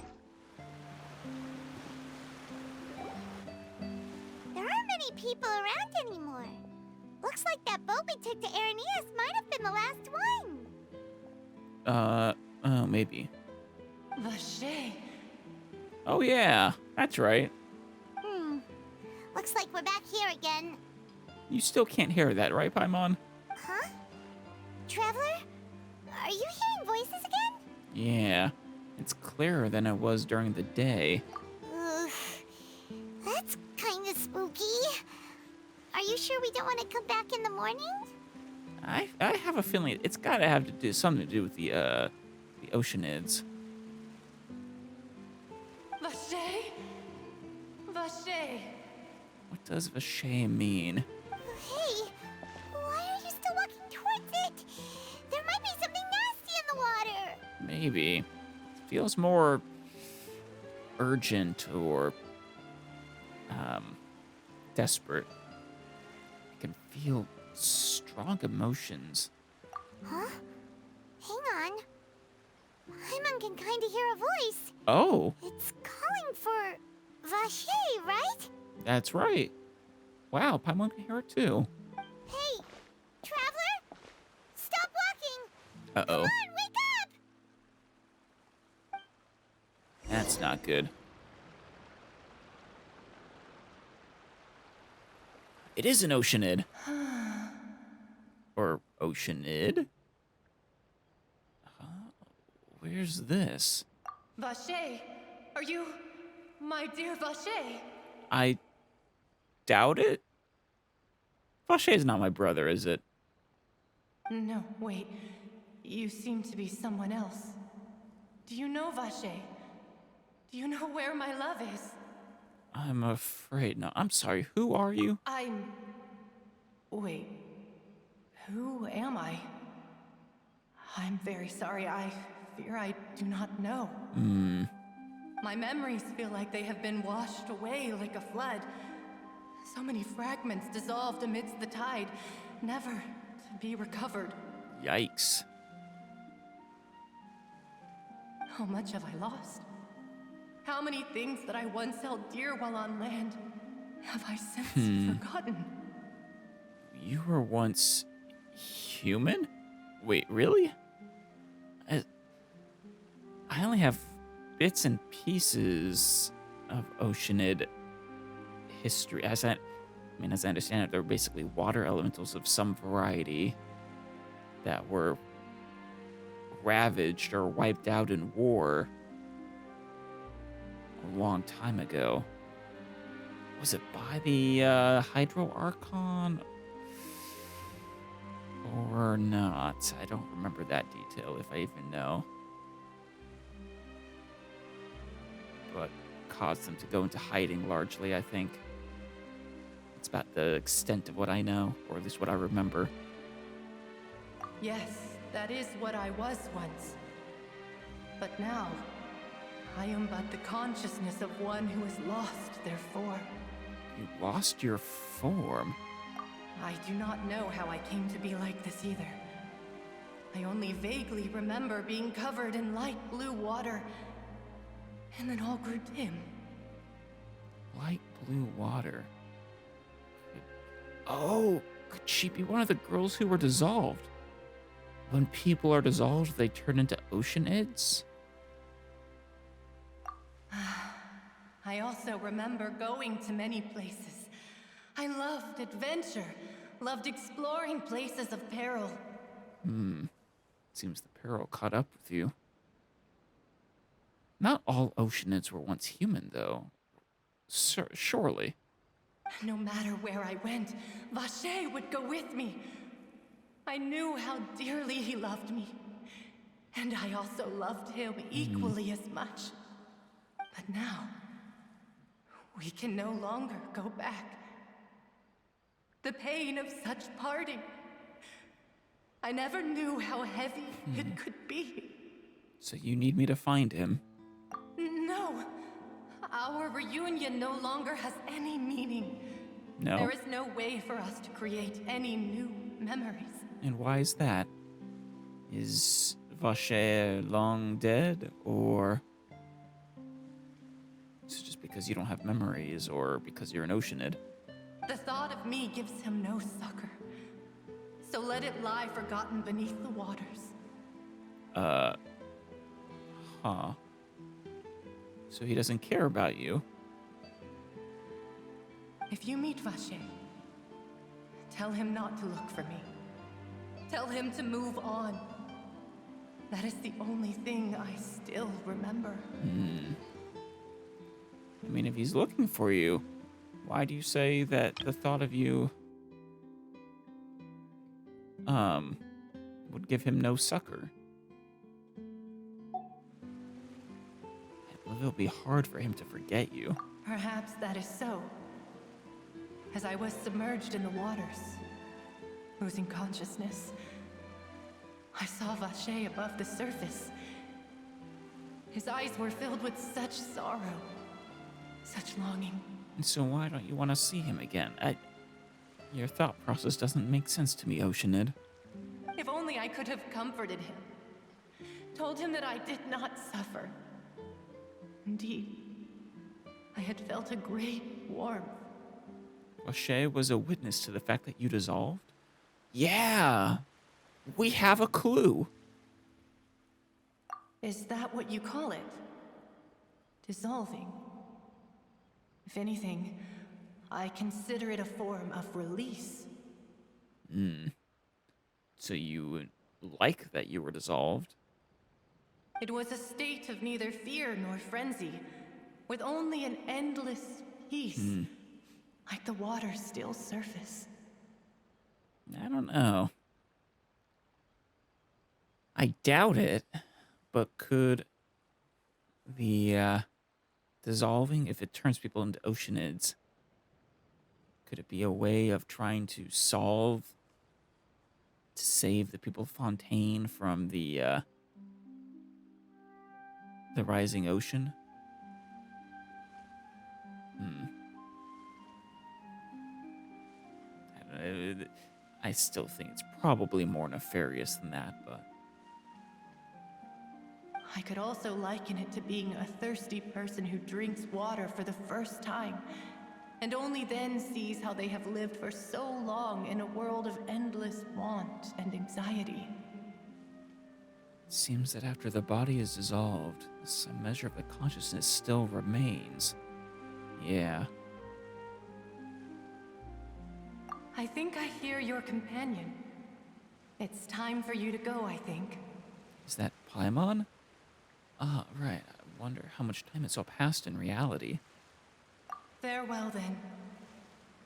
aren't many people around anymore. Looks like that boat we took to Araneas might have been the last one. Oh, maybe. Vache. Oh, yeah, that's right. Looks like we're back here again. You still can't hear that, right, Paimon? Huh? Traveler? Are you hearing voices again? Yeah, it's clearer than it was during the day. Ugh. That's kind of spooky. Are you sure we don't want to come back in the morning? I have a feeling it's got to have to do something to do with the Oceanids. Vache. Vache. What does Vache mean? Hey, why are you still walking towards it? There might be something nasty in the water. Maybe. It feels more urgent or desperate. I can feel strong emotions. Huh? Hang on. Paimon can kind of hear a voice. Oh, It's calling for Vache, right? that's right. Wow, Paimon can hear it too. Hey, Traveler? Stop walking! Uh-oh. Come on, wake up! That's not good. It is an Oceanid. Or Oceanid? Where's this? Vache. Are you my dear Vache? I doubt it. Vache is not my brother, is it? No, wait. You seem to be someone else. Do you know Vache? Do you know where my love is? I'm afraid not. I'm sorry, who are you? Wait. Who am I? I'm very sorry. I fear I do not know. My memories feel like they have been washed away like a flood. So many fragments dissolved amidst the tide, never to be recovered. Yikes. How much have I lost? How many things that I once held dear while on land have I since forgotten? You were once human? Wait, really? I only have bits and pieces of Oceanid history. As I understand it, they're basically water elementals of some variety that were ravaged or wiped out in war a long time ago. Was it by the Hydro Archon or not? I don't remember that detail, if I even know. But caused them to go into hiding largely, I think. It's about the extent of what I know, or at least what I remember. Yes, that is what I was once. But now, I am but the consciousness of one who has lost their form. You lost your form? I do not know how I came to be like this either. I only vaguely remember being covered in light blue water, and then all grew dim. Light blue water. Oh, could she be one of the girls who were dissolved? When people are dissolved, they turn into oceanids? I also remember going to many places. I loved adventure, loved exploring places of peril. Seems the peril caught up with you. Not all oceanids were once human, though. Surely. No matter where I went, Vache would go with me. I knew how dearly he loved me. And I also loved him equally as much. But now, we can no longer go back. The pain of such parting. I never knew how heavy it could be. So you need me to find him? No. Our reunion no longer has any meaning. No. There is no way for us to create any new memories. And why is that? Is Vache long dead, or is it just because you don't have memories, or because you're an oceanid? The thought of me gives him no succor. So let it lie forgotten beneath the waters. Huh. So he doesn't care about you. If you meet Vache, tell him not to look for me. Tell him to move on. That is the only thing I still remember. I mean, if he's looking for you, why do you say that the thought of you would give him no succor? I believe it'll be hard for him to forget you. Perhaps that is so. As I was submerged in the waters, losing consciousness, I saw Vache above the surface. His eyes were filled with such sorrow, such longing. And so why don't you want to see him again? Your thought process doesn't make sense to me, Oceanid. If only I could have comforted him, told him that I did not suffer. Indeed, I had felt a great warmth. Vache was a witness to the fact that you dissolved? Yeah! We have a clue! Is that what you call it? Dissolving? If anything, I consider it a form of release. So you like that you were dissolved? It was a state of neither fear nor frenzy, with only an endless peace, like the water's still surface. I don't know. I doubt it, but could the dissolving, if it turns people into oceanids, could it be a way of trying to save the people of Fontaine from the rising ocean? I don't know. I still think it's probably more nefarious than that, but I could also liken it to being a thirsty person who drinks water for the first time and only then sees how they have lived for so long in a world of endless want and anxiety. It seems that after the body is dissolved, some measure of the consciousness still remains. Yeah. I think I hear your companion. It's time for you to go, I think. Is that Paimon? Ah, right. I wonder how much time has all passed in reality. Farewell, then.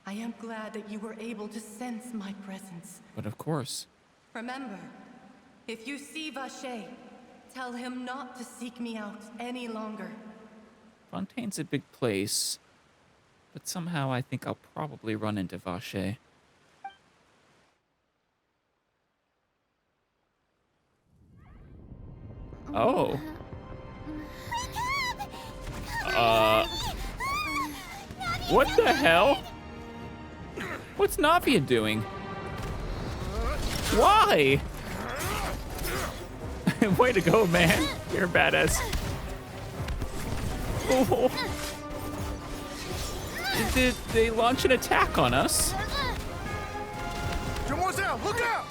I am glad that you were able to sense my presence. But of course. Remember, if you see Vache, tell him not to seek me out any longer. Fontaine's a big place, but somehow I think I'll probably run into Vache. Oh. What the hell? What's Navia doing? Why? Way to go, man. You're a badass. Oh. Did they launch an attack on us? Demoiselle, look out!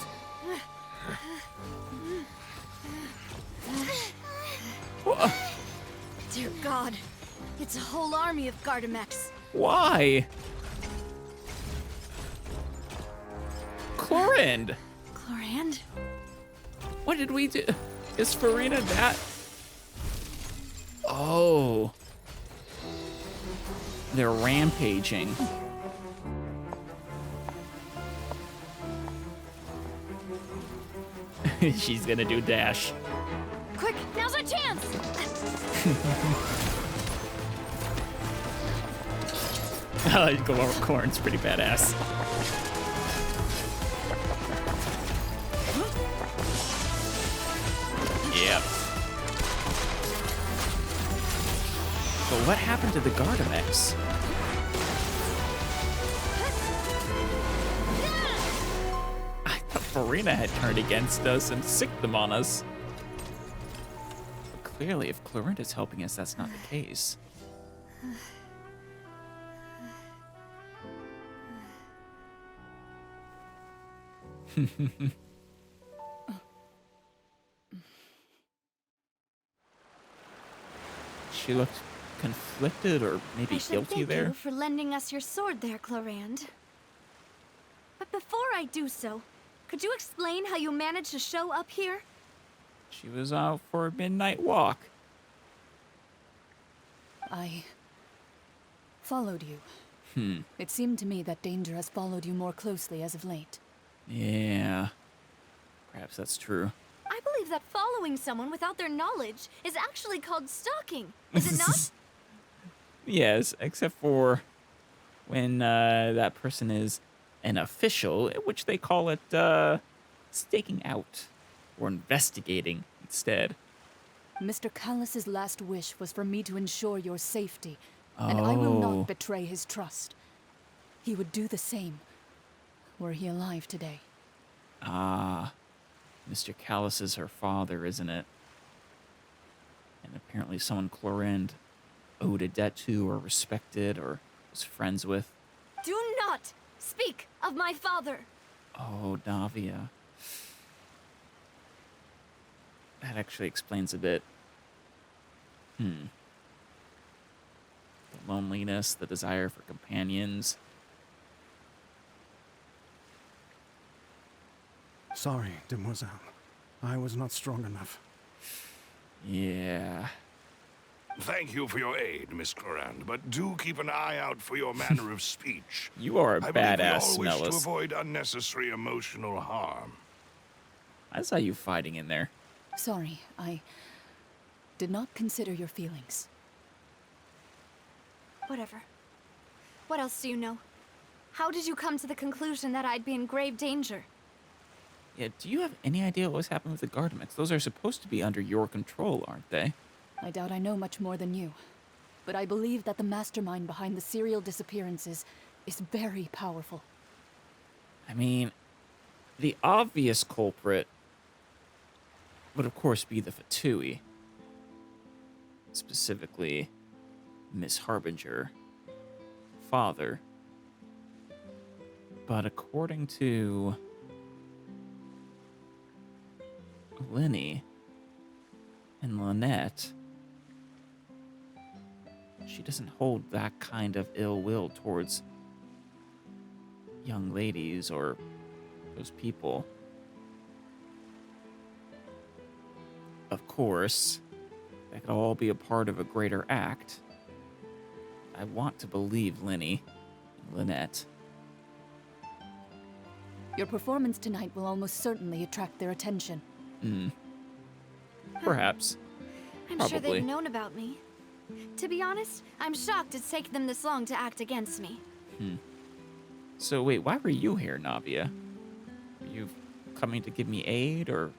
Dear God, it's a whole army of Gardamex. Why? Chlorinde. Chlorinde? What did we do? Is Farina that? Oh. They're rampaging. She's gonna do dash. Quick, now's our chance! Corn's pretty badass. Yep. But what happened to the Gardamex? I thought Farina had turned against us and sicked them on us. But clearly, if Chlorinde is helping us, that's not the case. She looked conflicted or maybe guilty there. Thank you for lending us your sword there, Chlorinde. But before I do so, could you explain how you managed to show up here? She was out for a midnight walk. I followed you. It seemed to me that danger has followed you more closely as of late. Yeah. Perhaps that's true. I believe that following someone without their knowledge is actually called stalking, is it not? Yes, except for when that person is an official, which they call it staking out or investigating instead. Mr. Callus's last wish was for me to ensure your safety, and I will not betray his trust. He would do the same, were he alive today. Ah, Mr. Callus is her father, isn't it? And apparently someone Chlorinde owed a debt to or respected or was friends with. Do not speak of my father! Oh, Navia. That actually explains a bit. The loneliness, the desire for companions. Sorry, demoiselle. I was not strong enough. Yeah. Thank you for your aid, Miss Chlorinde, but do keep an eye out for your manner of speech. You are a I believe badass, we all wish to Smellis. avoid unnecessary emotional harm. I saw you fighting in there. Sorry, I did not consider your feelings. Whatever. What else do you know? How did you come to the conclusion that I'd be in grave danger? Yeah, do you have any idea what was happening with the Gardamex? Those are supposed to be under your control, aren't they? I doubt I know much more than you, but I believe that the mastermind behind the serial disappearances is very powerful. I mean, the obvious culprit would of course be the Fatui. Specifically, Miss Harbinger. father. But according to Linny and Lynette, she doesn't hold that kind of ill will towards young ladies or those people. Of course, that could all be a part of a greater act. I want to believe Linny and Lynette. Your performance tonight will almost certainly attract their attention. Perhaps. I'm Probably. sure they've known about me. To be honest, I'm shocked it's taken them this long to act against me. So wait, why were you here, Navia? Were you coming to give me aid, or?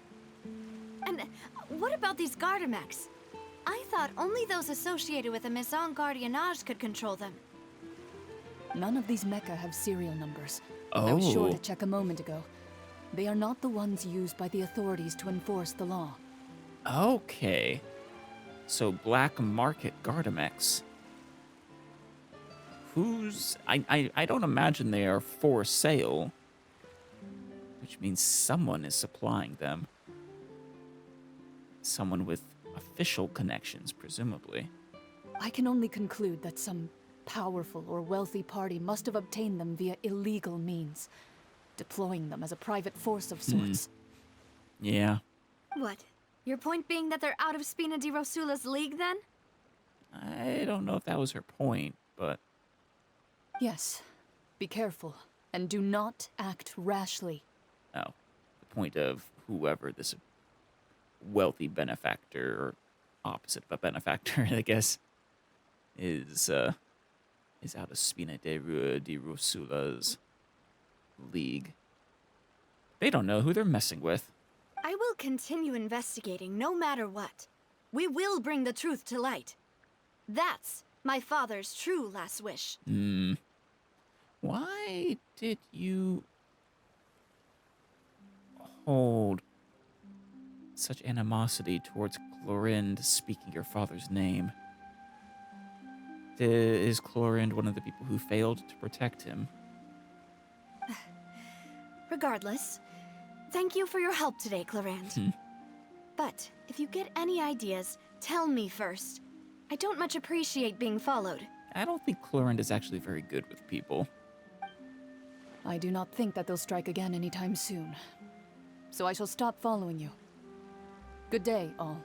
And what about these Gardamex? I thought only those associated with the Maison Gardiennage could control them. None of these mecha have serial numbers. Oh. I was sure to check a moment ago. They are not the ones used by the authorities to enforce the law. Okay. So black market Gardamex. I don't imagine they are for sale. Which means someone is supplying them. Someone with official connections, presumably. I can only conclude that some powerful or wealthy party must have obtained them via illegal means, deploying them as a private force of sorts. Yeah. What? Your point being that they're out of Spina di Rosula's league, then? I don't know if that was her point, but... Yes. Be careful, and do not act rashly. Oh. The point of whoever this wealthy benefactor, or opposite of a benefactor, I guess, is out of Spina di Rosula's league. They don't know who they're messing with. I will continue investigating no matter what. We will bring the truth to light. That's my father's true last wish. Why did you hold such animosity towards Clorind speaking your father's name? Is Clorind one of the people who failed to protect him? Regardless, thank you for your help today, Clorand. But if you get any ideas, tell me first. I don't much appreciate being followed. I don't think Clorind is actually very good with people. I do not think that they'll strike again anytime soon. So I shall stop following you. Good day, all.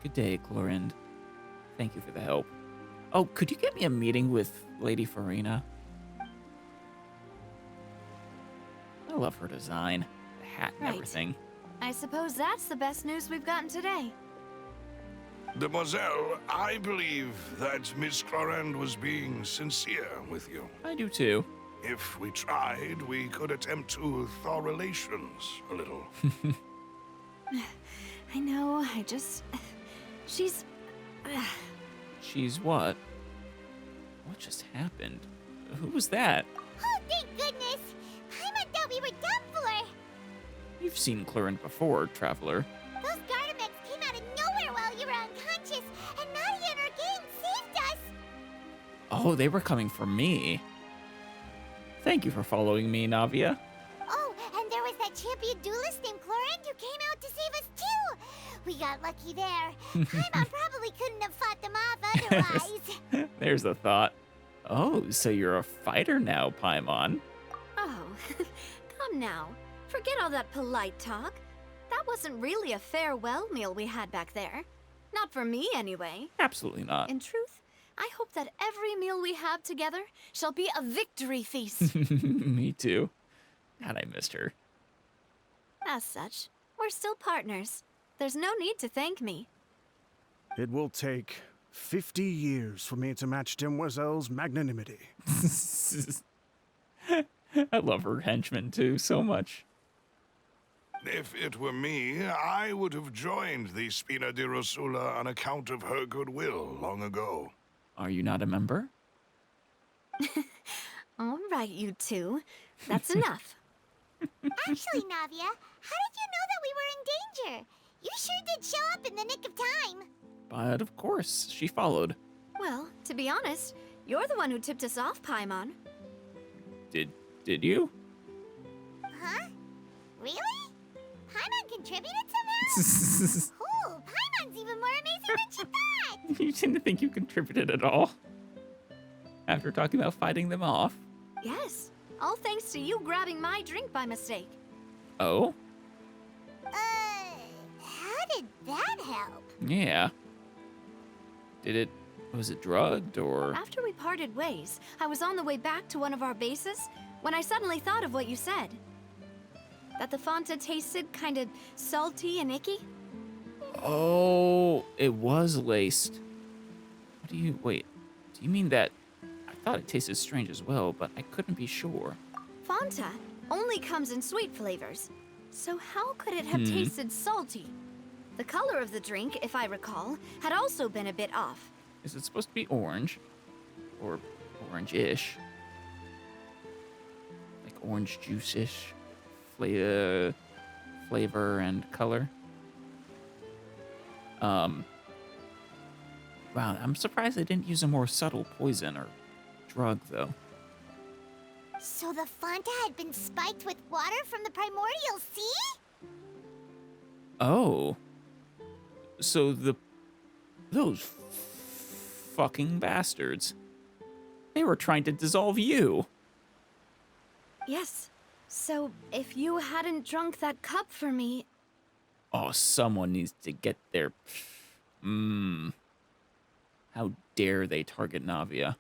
Good day, Clorind. Thank you for the help. Oh, could you get me a meeting with Lady Farina? I love her design. The hat and everything. I suppose that's the best news we've gotten today. Demoiselle, I believe that Miss Clorand was being sincere with you. I do too. If we tried, we could attempt to thaw relations a little. I know, she's... She's what? What just happened? Who was that? Oh, thank goodness! Paimon thought we were done for! You've seen Clorind before, Traveler. Those Gardamex came out of nowhere while you were unconscious, and Navia and her gang saved us! Oh, they were coming for me. Thank you for following me, Navia. Oh, and there was that champion duelist named Clorind who came out to save us too! We got lucky there. Paimon probably couldn't have fought them off otherwise. There's the thought. Oh, so you're a fighter now, Paimon. Oh, come now. Forget all that polite talk. That wasn't really a farewell meal we had back there. Not for me, anyway. Absolutely not. In truth, I hope that every meal we have together shall be a victory feast. Me too. God, I missed her. As such, we're still partners. There's no need to thank me. It will take 50 years for me to match Demoiselle's magnanimity. I love her henchmen too so much. If it were me, I would have joined the Spina di Rosula on account of her goodwill long ago. Are you not a member? All right, you two. That's enough. Actually, Navia, how did you know that we were in danger? You sure did show up in the nick of time. But of course, she followed. Well, to be honest, You're the one who tipped us off, Paimon. Did you? Huh? Really? Paimon contributed somehow? Ooh, Paimon's even more amazing than she thought! You seem to think you contributed at all. After talking about fighting them off. Yes, all thanks to you grabbing my drink by mistake. Oh? How did that help? Yeah. Was it drugged or? After we parted ways, I was on the way back to one of our bases when I suddenly thought of what you said. That the Fanta tasted kind of salty and icky? Oh, it was laced. Wait, do you mean that? I thought it tasted strange as well, but I couldn't be sure. Fanta only comes in sweet flavors. So how could it have tasted salty? The color of the drink, if I recall, had also been a bit off. Is it supposed to be orange? Or orange-ish? Like orange juice-ish flavor and color? Wow, I'm surprised they didn't use a more subtle poison or drug, though. So the Fanta had been spiked with water from the primordial sea? Oh. So those fucking bastards. They were trying to dissolve you. Yes. So if you hadn't drunk that cup for me... Oh, someone needs to get their... How dare they target Navia?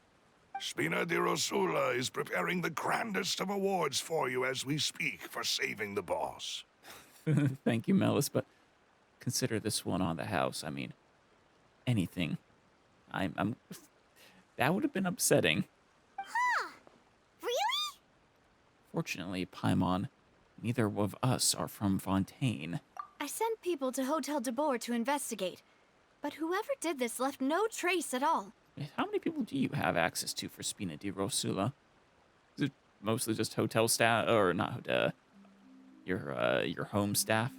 Spina di Rosula is preparing the grandest of awards for you as we speak for saving the boss. Thank you, Melis, but consider this one on the house. I mean, anything. I'm that would have been upsetting. Huh. Really? Fortunately, Paimon, neither of us are from Fontaine. I sent people to Hotel de Boer to investigate, but whoever did this left no trace at all. How many people do you have access to for Spina di Rosula? Is it mostly just hotel staff, or not? Your home staff?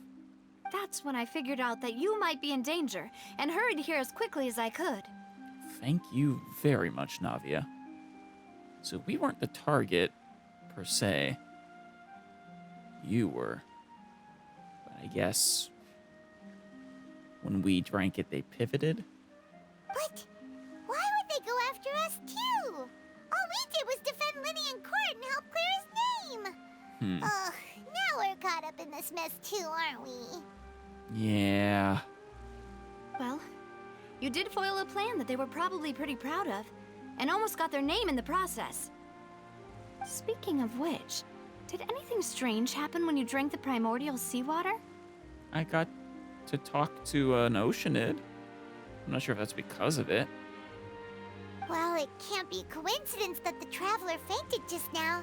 That's when I figured out that you might be in danger, and hurried here as quickly as I could. Thank you very much, Navia. So we weren't the target, per se. You were. But I guess when we drank it, they pivoted? But why would they go after us, too? All we did was defend Linny in court and help clear his name. Ugh, now we're caught up in this mess, too, aren't we? Yeah. Well, you did foil a plan that they were probably pretty proud of, and almost got their name in the process. Speaking of which, did anything strange happen when you drank the primordial seawater? I got to talk to an Oceanid. I'm not sure if that's because of it. Well, it can't be coincidence that the traveler fainted just now.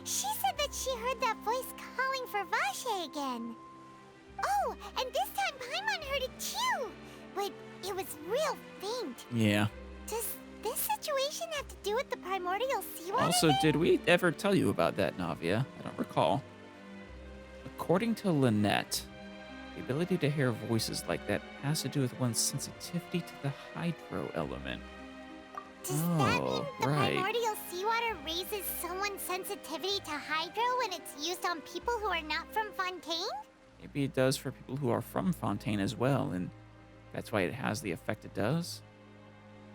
She said that she heard that voice calling for Vache again. Oh, and this time Paimon heard it too, but it was real faint. Yeah. Does this situation have to do with the primordial seawater? Also, did we ever tell you about that, Navia? I don't recall. According to Lynette, the ability to hear voices like that has to do with one's sensitivity to the hydro element. Does that mean the primordial seawater raises someone's sensitivity to hydro when it's used on people who are not from Fontaine? Maybe it does for people who are from Fontaine as well, and that's why it has the effect it does?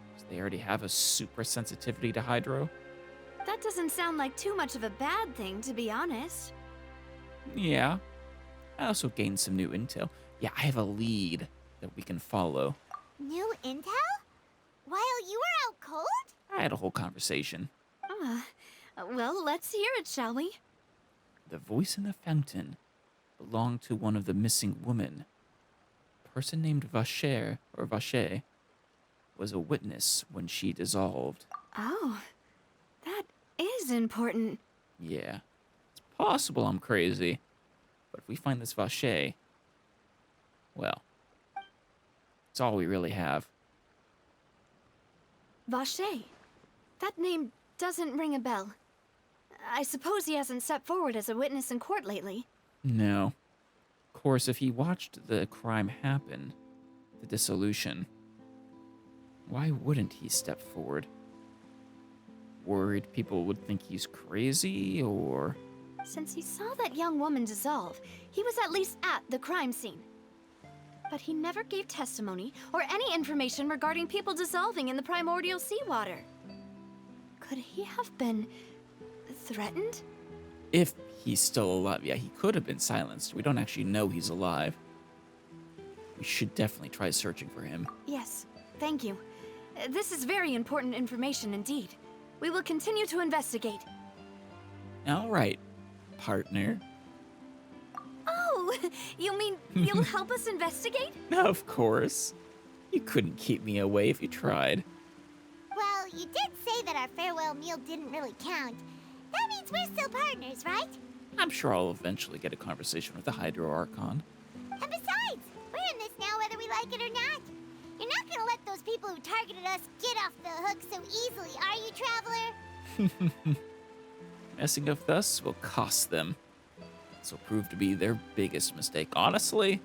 Because they already have a super sensitivity to hydro? That doesn't sound like too much of a bad thing, to be honest. Yeah. I also gained some new intel. Yeah, I have a lead that we can follow. New intel? While you were out cold? I had a whole conversation. Well, let's hear it, shall we? The voice in the fountain belonged to one of the missing women. A person named Vache was a witness when she dissolved. Oh, that is important. Yeah, it's possible I'm crazy, but if we find this Vache, well, it's all we really have. Vache. That name doesn't ring a bell. I suppose he hasn't stepped forward as a witness in court lately. No. Of course, if he watched the crime happen, the dissolution, why wouldn't he step forward? worried people would think he's crazy, or... Since he saw that young woman dissolve, he was at least at the crime scene. But he never gave testimony or any information regarding people dissolving in the primordial seawater. Could he have been threatened? If he's still alive, yeah, he could have been silenced. We don't actually know he's alive. We should definitely try searching for him. Yes, thank you. This is very important information indeed. We will continue to investigate. All right, partner. Oh, you mean you'll help us investigate? Of course. You couldn't keep me away if you tried. Well, you did say that our farewell meal didn't really count. That means we're still partners, right? I'm sure I'll eventually get a conversation with the Hydro Archon. And besides, we're in this now whether we like it or not. You're not gonna let those people who targeted us get off the hook so easily, are you, Traveler? Messing with us will cost them. This will prove to be their biggest mistake. Honestly,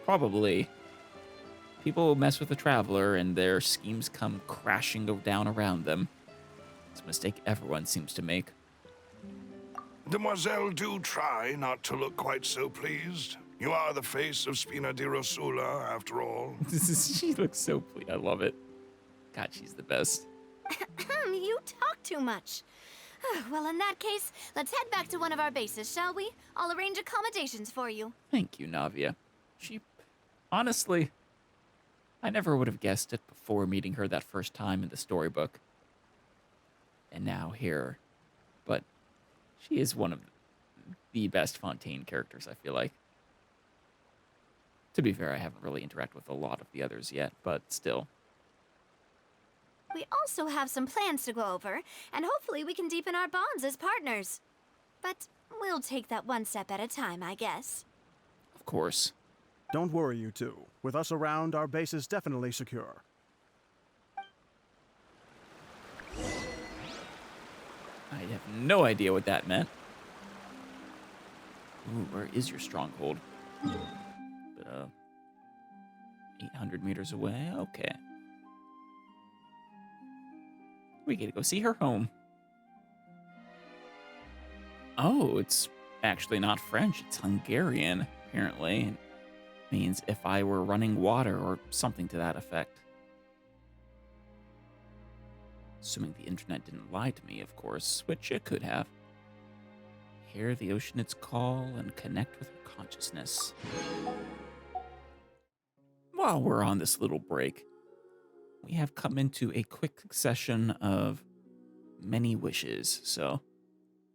probably. People will mess with the Traveler and their schemes come crashing down around them. It's a mistake everyone seems to make. Demoiselle, do try not to look quite so pleased. You are the face of Spina di Rosula, after all. She looks so pleased. I love it. God, she's the best. You talk too much. Well, in that case, let's head back to one of our bases, shall we? I'll arrange accommodations for you. Thank you, Navia. Honestly, I never would have guessed it before meeting her that first time in the storybook. And now here. But she is one of the best Fontaine characters, I feel like. To be fair, I haven't really interacted with a lot of the others yet, but still. We also have some plans to go over, and hopefully we can deepen our bonds as partners. But we'll take that one step at a time, I guess. Of course. Don't worry, you two. With us around, our base is definitely secure. I have no idea what that meant. Ooh, where is your stronghold? 800 meters away? Okay. We get to go see her home. Oh, it's actually not French. It's Hungarian, apparently. It means if I were running water or something to that effect. Assuming the internet didn't lie to me, of course, which it could have. Hear the ocean its call and connect with her consciousness. While we're on this little break, we have come into a quick succession of many wishes, so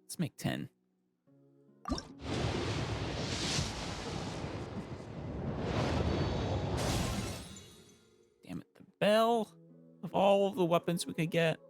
let's make 10. Damn it, the bell of all of the weapons we could get.